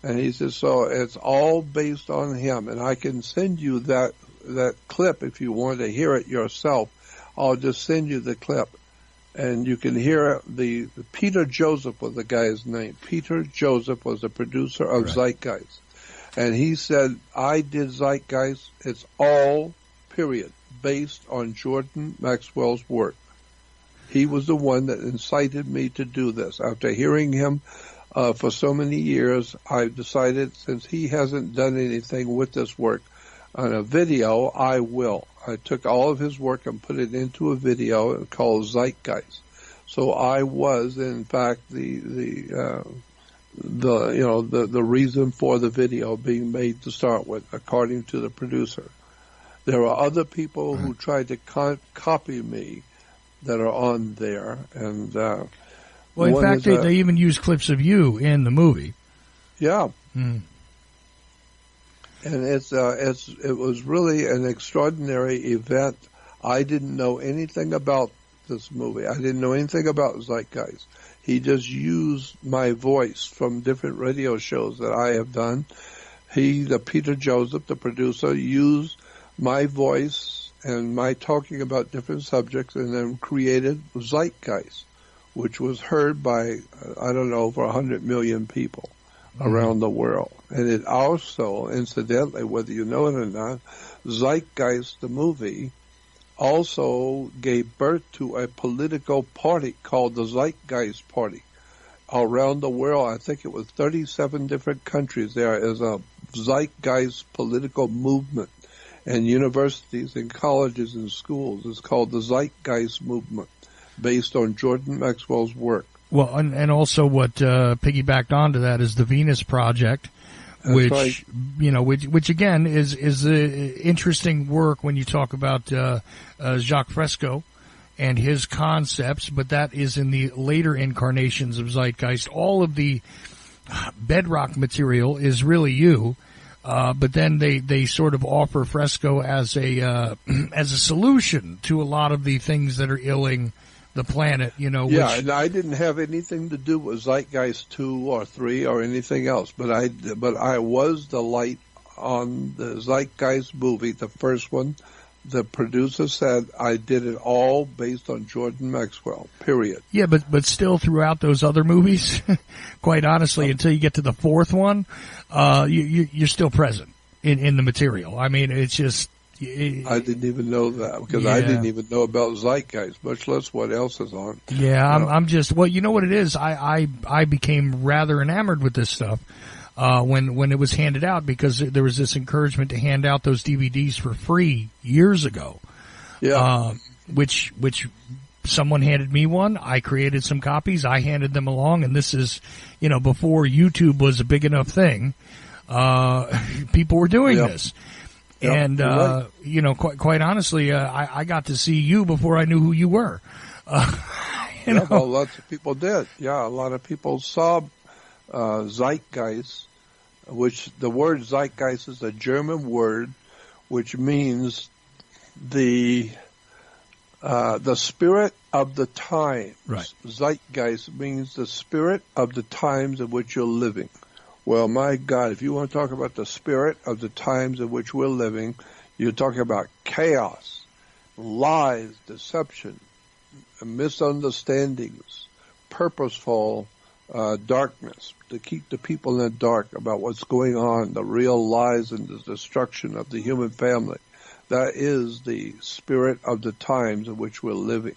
And he says, so it's all based on him. And I can send you that clip if you want to hear it yourself. I'll just send you the clip. And you can hear the Peter Joseph was the guy's name. Peter Joseph was the producer of Zeitgeist. And he said, I did Zeitgeist. It's all, period, based on Jordan Maxwell's work. He was the one that incited me to do this. After hearing him for so many years, I decided since he hasn't done anything with this work on a video, I will. I took all of his work and put it into a video called Zeitgeist. So I was, in fact, the reason for the video being made to start with, according to the producer. There are other people who tried to copy me that are on there, and well, in fact, they even use clips of you in the movie. Yeah. Mm. And it was really an extraordinary event. I didn't know anything about this movie. I didn't know anything about Zeitgeist. He just used my voice from different radio shows that I have done. The Peter Joseph, the producer, used my voice and my talking about different subjects, and then created Zeitgeist, which was heard by, I don't know, over 100 million people around the world. And it also, incidentally, whether you know it or not, Zeitgeist, the movie, also gave birth to a political party called the Zeitgeist Party. Around the world, I think it was 37 different countries, there is a Zeitgeist political movement. And universities and colleges and schools, it's called the Zeitgeist movement, based on Jordan Maxwell's work. Well, and also what piggybacked onto that is the Venus Project, which right. which again is interesting work when you talk about Jacques Fresco and his concepts, but that is in the later incarnations of Zeitgeist. All of the bedrock material is really you, but then they sort of offer Fresco as a solution to a lot of the things that are illing the planet, Yeah, and I didn't have anything to do with Zeitgeist 2 or 3 or anything else, but I was the light on the Zeitgeist movie, the first one. The producer said I did it all based on Jordan Maxwell, period. Yeah, but still throughout those other movies, quite honestly, until you get to the fourth one, you're still present in the material. I mean, it's just... I didn't even know that, because I didn't even know about Zeitgeist, much less what else is on. Yeah, I'm just, well, you know what it is? I became rather enamored with this stuff when it was handed out, because there was this encouragement to hand out those DVDs for free years ago. Yeah. Which someone handed me one. I created some copies. I handed them along, and this is, before YouTube was a big enough thing. People were doing this. And, right. Quite honestly, I got to see you before I knew who you were. Well, lots of people did. Yeah, a lot of people saw Zeitgeist, which the word Zeitgeist is a German word, which means the spirit of the times. Right. Zeitgeist means the spirit of the times in which you're living. Well, my God, if you want to talk about the spirit of the times in which we're living, you're talking about chaos, lies, deception, misunderstandings, purposeful darkness, to keep the people in the dark about what's going on, the real lies and the destruction of the human family. That is the spirit of the times in which we're living.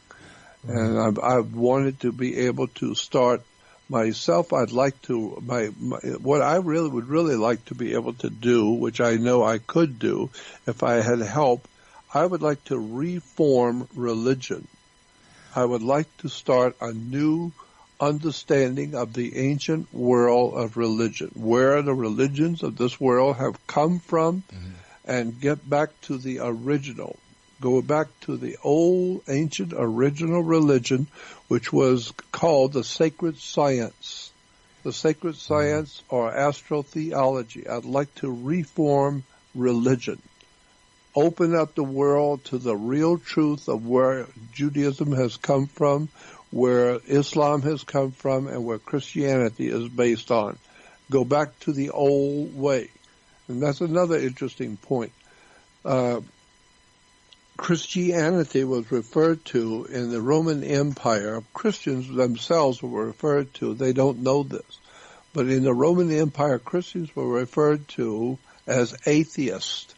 Mm-hmm. And I've wanted to be able to start myself. I'd like to, what I really would like to be able to do, which I know I could do if I had help, I would like to reform religion I would like to start a new understanding of the ancient world of religion, where the religions of this world have come from, and get back to the original. Go back to the old, ancient, original religion, which was called the sacred science. The sacred science or astrotheology. I'd like to reform religion. Open up the world to the real truth of where Judaism has come from, where Islam has come from, and where Christianity is based on. Go back to the old way. And that's another interesting point. Christianity was referred to in the Roman Empire. Christians themselves were referred to. They don't know this. But in the Roman Empire, Christians were referred to as atheists.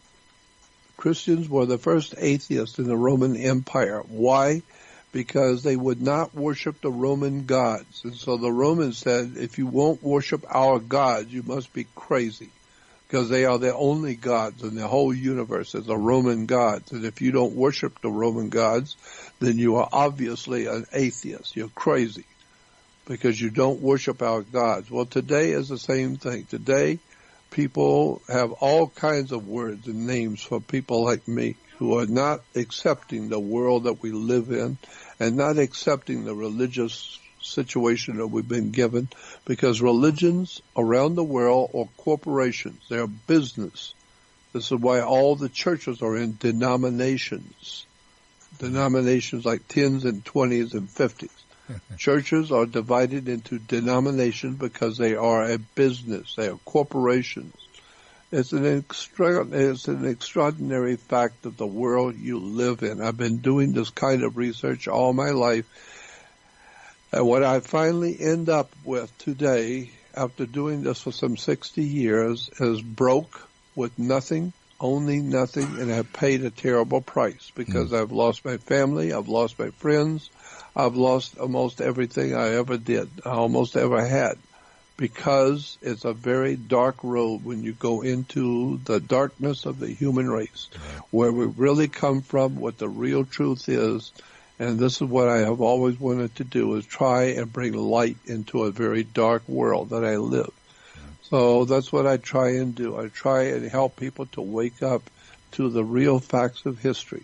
Christians were the first atheists in the Roman Empire. Why? Because they would not worship the Roman gods. And so the Romans said, if you won't worship our gods, you must be crazy. Because they are the only gods in the whole universe, is the Roman gods. And if you don't worship the Roman gods, then you are obviously an atheist. You're crazy because you don't worship our gods. Well, today is the same thing. Today, people have all kinds of words and names for people like me who are not accepting the world that we live in and not accepting the religious situation that we've been given, because religions around the world are corporations. They're business. This is why all the churches are in denominations. Denominations like 10s and 20s and 50s. Churches are divided into denominations because they are a business. They are corporations. It's an extraordinary fact of the world you live in. I've been doing this kind of research all my life. And what I finally end up with today, after doing this for some 60 years, is broke with nothing, owning nothing, and have paid a terrible price because I've lost my family, I've lost my friends, I've lost almost everything I ever did, I almost ever had, because it's a very dark road when you go into the darkness of the human race, where we really come from, what the real truth is. And this is what I have always wanted to do, is try and bring light into a very dark world that I live. So that's what I try and do. I try and help people to wake up to the real facts of history.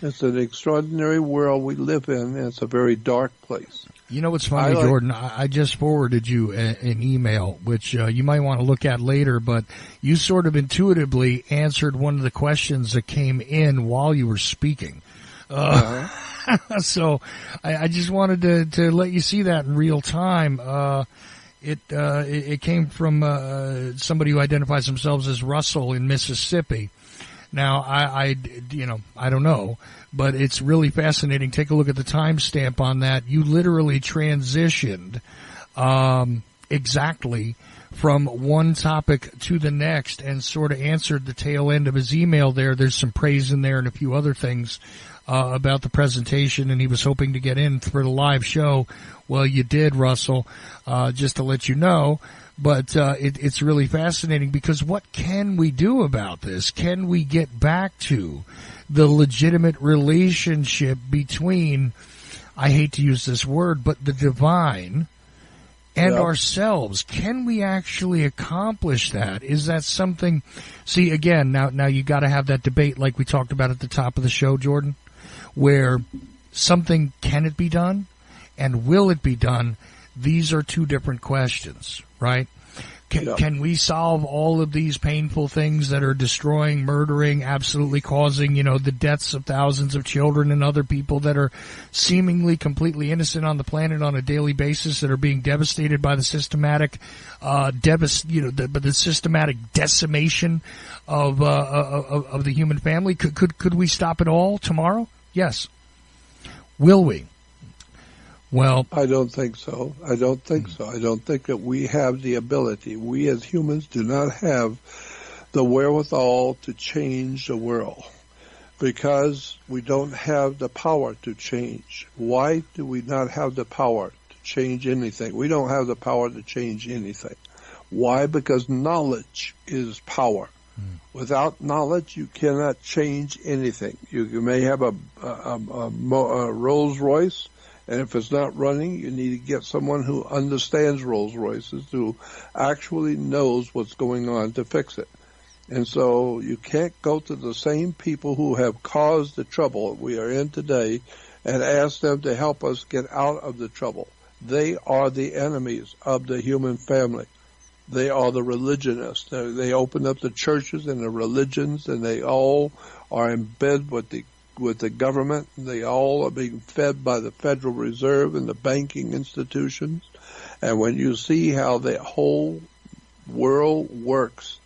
It's an extraordinary world we live in, and it's a very dark place. You know what's funny, Jordan? I just forwarded you an email, which you might want to look at later, but you sort of intuitively answered one of the questions that came in while you were speaking. So I just wanted to let you see that in real time. It came from somebody who identifies themselves as Russell in Mississippi. Now I don't know, but it's really fascinating. Take a look at the timestamp on that. You literally transitioned exactly from one topic to the next and sort of answered the tail end of his email there. There's some praise in there and a few other things about the presentation, and he was hoping to get in for the live show. Well, you did, Russell, just to let you know. But it's really fascinating, because what can we do about this? Can we get back to the legitimate relationship between, I hate to use this word, but the divine and ourselves? Can we actually accomplish that? Is that something? See, again, now you got to have that debate like we talked about at the top of the show, Jordan, where something, can it be done and will it be done? These are two different questions, right? Can we solve all of these painful things that are destroying, murdering, absolutely causing, the deaths of thousands of children and other people that are seemingly completely innocent on the planet on a daily basis, that are being devastated by the systematic, the systematic decimation of the human family? Could we stop it all tomorrow? Yes. Will we? Well, I don't think so. I don't think that we have the ability. We as humans do not have the wherewithal to change the world, because we don't have the power to change. Why do we not have the power to change anything? We don't have the power to change anything. Why? Because knowledge is power. Without knowledge, you cannot change anything. You may have a Rolls Royce, and if it's not running, you need to get someone who understands Rolls Royces, who actually knows what's going on to fix it. And so you can't go to the same people who have caused the trouble we are in today and ask them to help us get out of the trouble. They are the enemies of the human family. They are the religionists. They open up the churches and the religions, and they all are in bed with the government. They all are being fed by the Federal Reserve and the banking institutions. And when you see how the whole world works,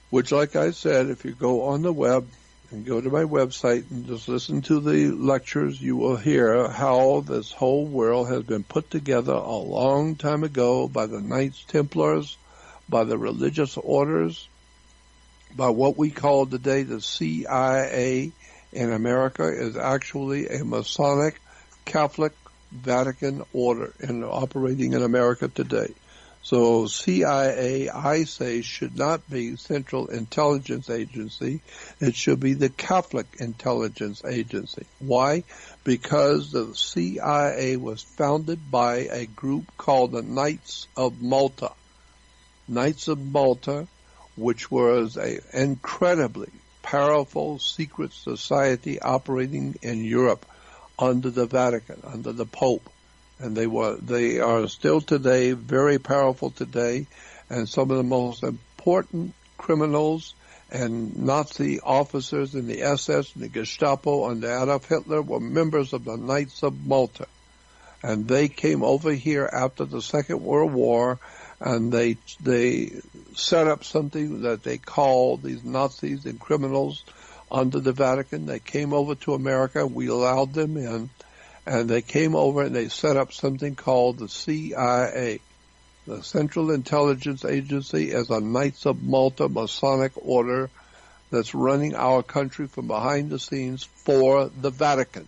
which, like I said, if you go on the web and go to my website and just listen to the lectures, you will hear how this whole world has been put together a long time ago by the Knights Templars, by the religious orders, by what we call today the CIA in America is actually a Masonic Catholic Vatican order operating in America today. So CIA, I say, should not be Central Intelligence Agency. It should be the Catholic Intelligence Agency. Why? Because the CIA was founded by a group called the Knights of Malta. Knights of Malta, which was an incredibly powerful secret society operating in Europe under the Vatican, under the Pope. And they are still today very powerful today, and some of the most important criminals and Nazi officers in the SS and the Gestapo under Adolf Hitler were members of the Knights of Malta. And they came over here after the Second World War, and they set up something that they call these Nazis and criminals under the Vatican. They came over to America. We allowed them in. And they came over and they set up something called the CIA, the Central Intelligence Agency, as a Knights of Malta Masonic order that's running our country from behind the scenes for the Vatican.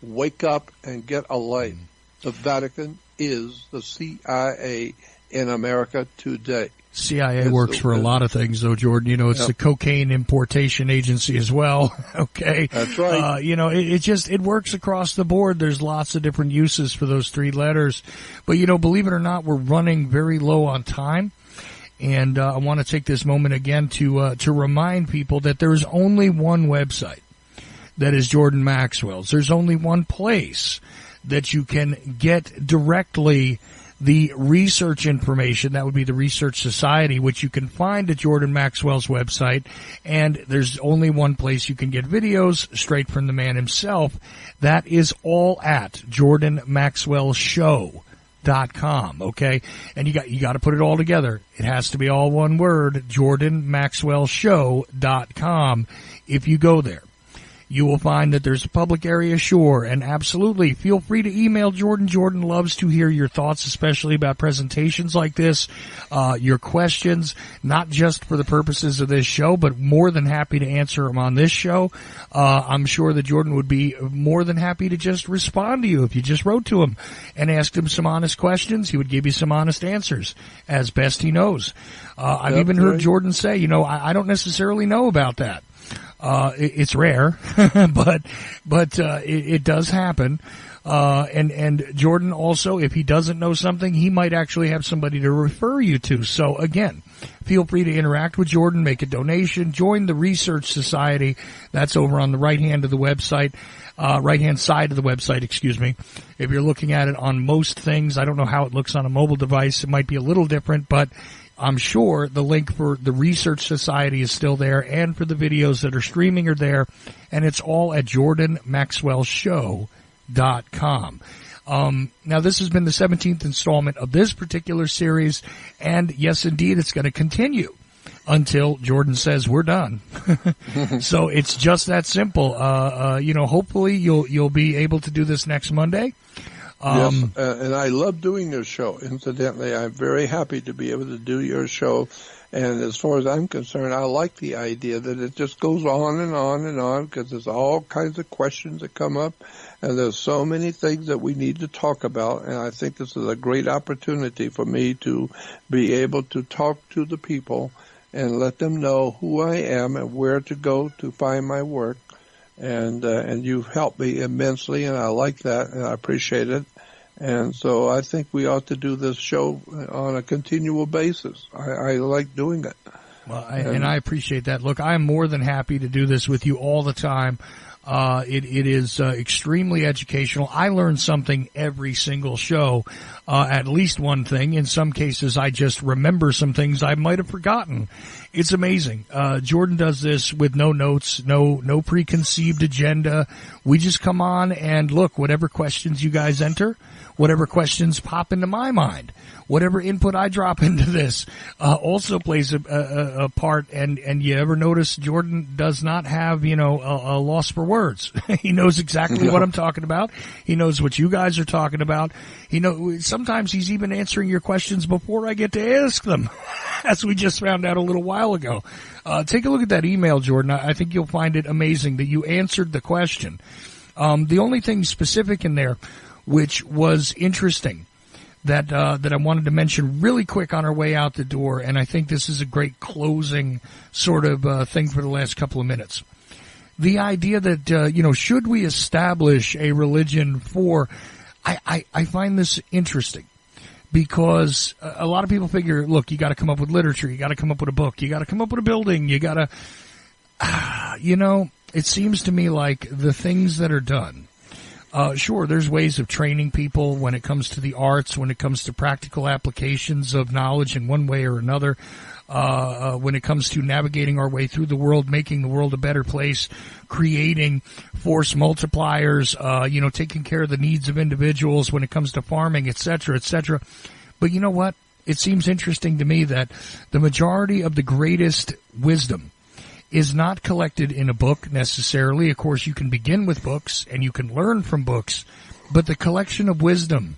Wake up and get a life. The Vatican is the CIA in America today. CIA works for a lot of things, though, Jordan. You know, it's the cocaine importation agency as well. Okay. That's right. You know, it works across the board. There's lots of different uses for those three letters. But, you know, believe it or not, we're running very low on time. And I want to take this moment again to remind people that there is only one website that is Jordan Maxwell's. There's only one place that you can get directly the research information. That would be the Research Society, which you can find at Jordan Maxwell's website. And there's only one place you can get videos straight from the man himself. That is all at jordanmaxwellshow.com. Okay. And you got to put it all together. It has to be all one word, jordanmaxwellshow.com. If you go there, you will find that there's a public area, sure, and absolutely feel free to email Jordan. Jordan loves to hear your thoughts, especially about presentations like this, your questions, not just for the purposes of this show, but more than happy to answer them on this show. I'm sure that Jordan would be more than happy to just respond to you if you just wrote to him and asked him some honest questions. He would give you some honest answers as best he knows. I've even heard Jordan say, you know, I don't necessarily know about that. It's rare, but it does happen. And Jordan also, if he doesn't know something, he might actually have somebody to refer you to. So again, feel free to interact with Jordan, make a donation, join the Research Society. That's over on the right hand of the website, right-hand side of the website, excuse me. If you're looking at it on most things, I don't know how it looks on a mobile device. It might be a little different, but I'm sure the link for the Research Society is still there, and for the videos that are streaming are there, and it's all at jordanmaxwellshow.com. Now, this has been the 17th installment of this particular series, and yes, indeed, it's going to continue until Jordan says we're done. So it's just that simple. You know, hopefully you'll be able to do this next Monday. Yes, and I love doing your show. Incidentally, I'm very happy to be able to do your show. And as far as I'm concerned, I like the idea that it just goes on and on and on, because there's all kinds of questions that come up, and there's so many things that we need to talk about. And I think this is a great opportunity for me to be able to talk to the people and let them know who I am and where to go to find my work. And you've helped me immensely, and I like that, and I appreciate it. And so I think we ought to do this show on a continual basis. I like doing it. Well, and I appreciate that. Look, I'm more than happy to do this with you all the time. It is extremely educational. I learn something every single show, at least one thing. In some cases, I just remember some things I might have forgotten. It's amazing. Jordan does this with no notes, no preconceived agenda. We just come on and look, whatever questions you guys enter, whatever questions pop into my mind, whatever input I drop into this, also plays a part. And you ever notice Jordan does not have, a loss for words. He knows exactly what I'm talking about. He knows what you guys are talking about. Sometimes he's even answering your questions before I get to ask them, as we just found out a little while ago. Take a look at that email, Jordan. I think you'll find it amazing that you answered the question. The only thing specific in there, which was interesting, that I wanted to mention really quick on our way out the door, and I think this is a great closing sort of thing for the last couple of minutes. The idea that, should we establish a religion for, I find this interesting, because a lot of people figure, look, you got to come up with literature, you got to come up with a book, you got to come up with a building, you got to, it seems to me like the things that are done, sure, there's ways of training people when it comes to the arts, when it comes to practical applications of knowledge in one way or another, when it comes to navigating our way through the world, making the world a better place, creating force multipliers, taking care of the needs of individuals when it comes to farming, et cetera, et cetera. But you know what? It seems interesting to me that the majority of the greatest wisdom is not collected in a book necessarily. Of course, you can begin with books and you can learn from books, but the collection of wisdom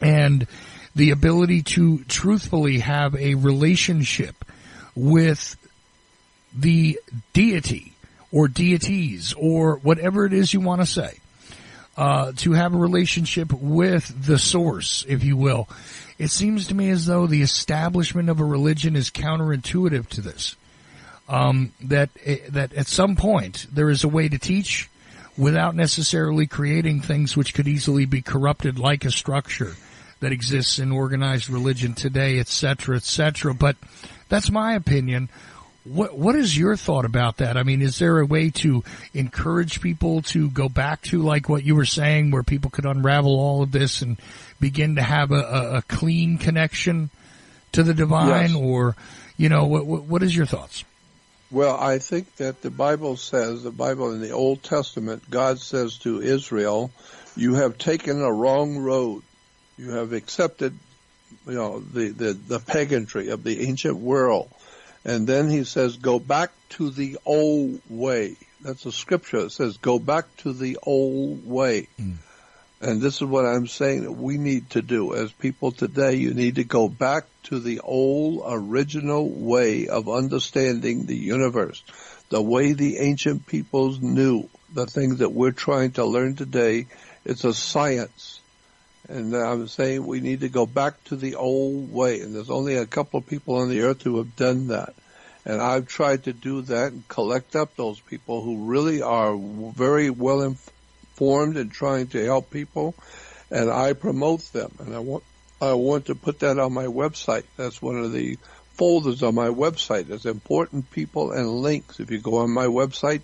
and the ability to truthfully have a relationship with the deity or deities or whatever it is you want to say, to have a relationship with the source, if you will. It seems to me as though the establishment of a religion is counterintuitive to this. That at some point there is a way to teach without necessarily creating things which could easily be corrupted, like a structure that exists in organized religion today, et cetera, et cetera. But that's my opinion. What is your thought about that? I mean, is there a way to encourage people to go back to, like what you were saying, where people could unravel all of this and begin to have a clean connection to the divine? Yes. Or, what is your thoughts? Well, I think that the Bible in the Old Testament, God says to Israel, you have taken a wrong road. You have accepted, the paganry of the ancient world. And then he says, go back to the old way. That's a scripture. It says, go back to the old way. And this is what I'm saying that we need to do as people today. You need to go back to the old original way of understanding the universe, the way the ancient peoples knew. The things that we're trying to learn today, it's a science. And I'm saying we need to go back to the old way. And there's only a couple of people on the earth who have done that. And I've tried to do that and collect up those people who really are very well informed and trying to help people. And I promote them. And I want to put that on my website. That's one of the folders on my website. There's important people and links. If you go on my website,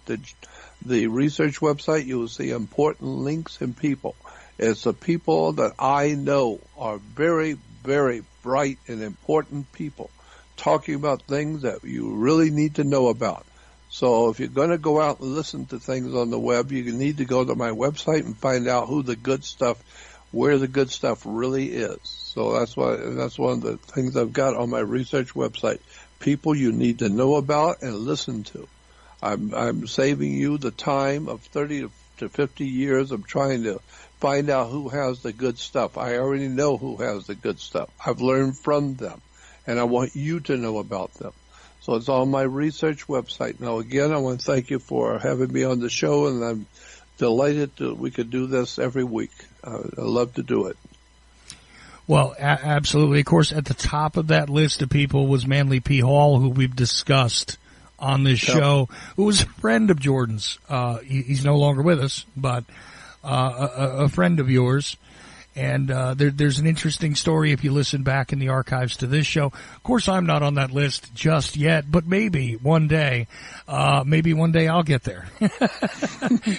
the research website, you will see important links and people. It's the people that I know are very, very bright and important people talking about things that you really need to know about. So if you're going to go out and listen to things on the web, you need to go to my website and find out where the good stuff really is. So that's one of the things I've got on my research website. People you need to know about and listen to. I'm saving you the time of 30 to 50 years of trying to find out who has the good stuff. I already know who has the good stuff. I've learned from them, and I want you to know about them. So it's on my research website. Now, again, I want to thank you for having me on the show, and I'm delighted that we could do this every week. I love to do it. Well, absolutely. Of course, at the top of that list of people was Manly P. Hall, who we've discussed on this show, who was a friend of Jordan's. He's no longer with us, but a friend of yours. And there's an interesting story if you listen back in the archives to this show. Of course, I'm not on that list just yet, but maybe one day I'll get there.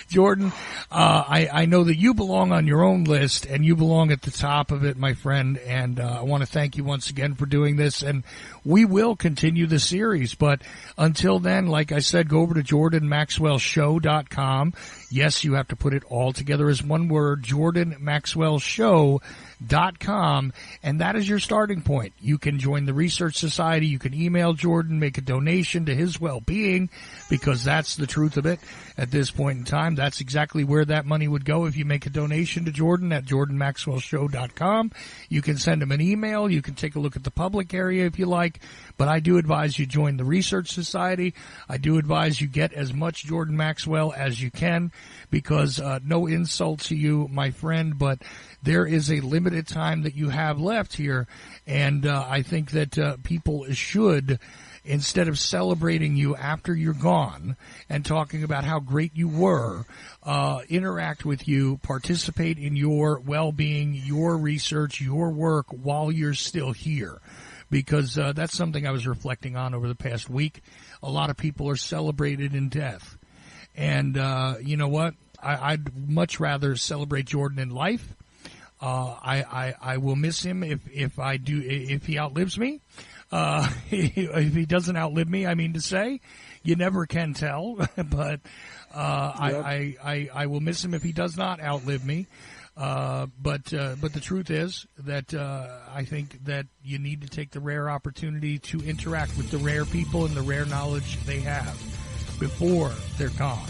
Jordan, I know that you belong on your own list, and you belong at the top of it, my friend. And I want to thank you once again for doing this. And we will continue the series. But until then, like I said, go over to JordanMaxwellShow.com. Yes, you have to put it all together as one word, JordanMaxwellShow.com, and that is your starting point. You can join the Research Society. You can email Jordan, make a donation to his well-being, because that's the truth of it at this point in time. That's exactly where that money would go if you make a donation to Jordan at JordanMaxwellShow.com. You can send him an email. You can take a look at the public area if you like, but I do advise you join the Research Society. I do advise you get as much Jordan Maxwell as you can, because no insult to you, my friend, but there is a limited time that you have left here, and I think that people should, instead of celebrating you after you're gone and talking about how great you were, interact with you, participate in your well-being, your research, your work while you're still here. Because that's something I was reflecting on over the past week. A lot of people are celebrated in death. And you know what? I'd much rather celebrate Jordan in life. I will miss him if he outlives me. If he doesn't outlive me, I mean to say, you never can tell. But I will miss him if he does not outlive me. But the truth is that I think that you need to take the rare opportunity to interact with the rare people and the rare knowledge they have before they're gone.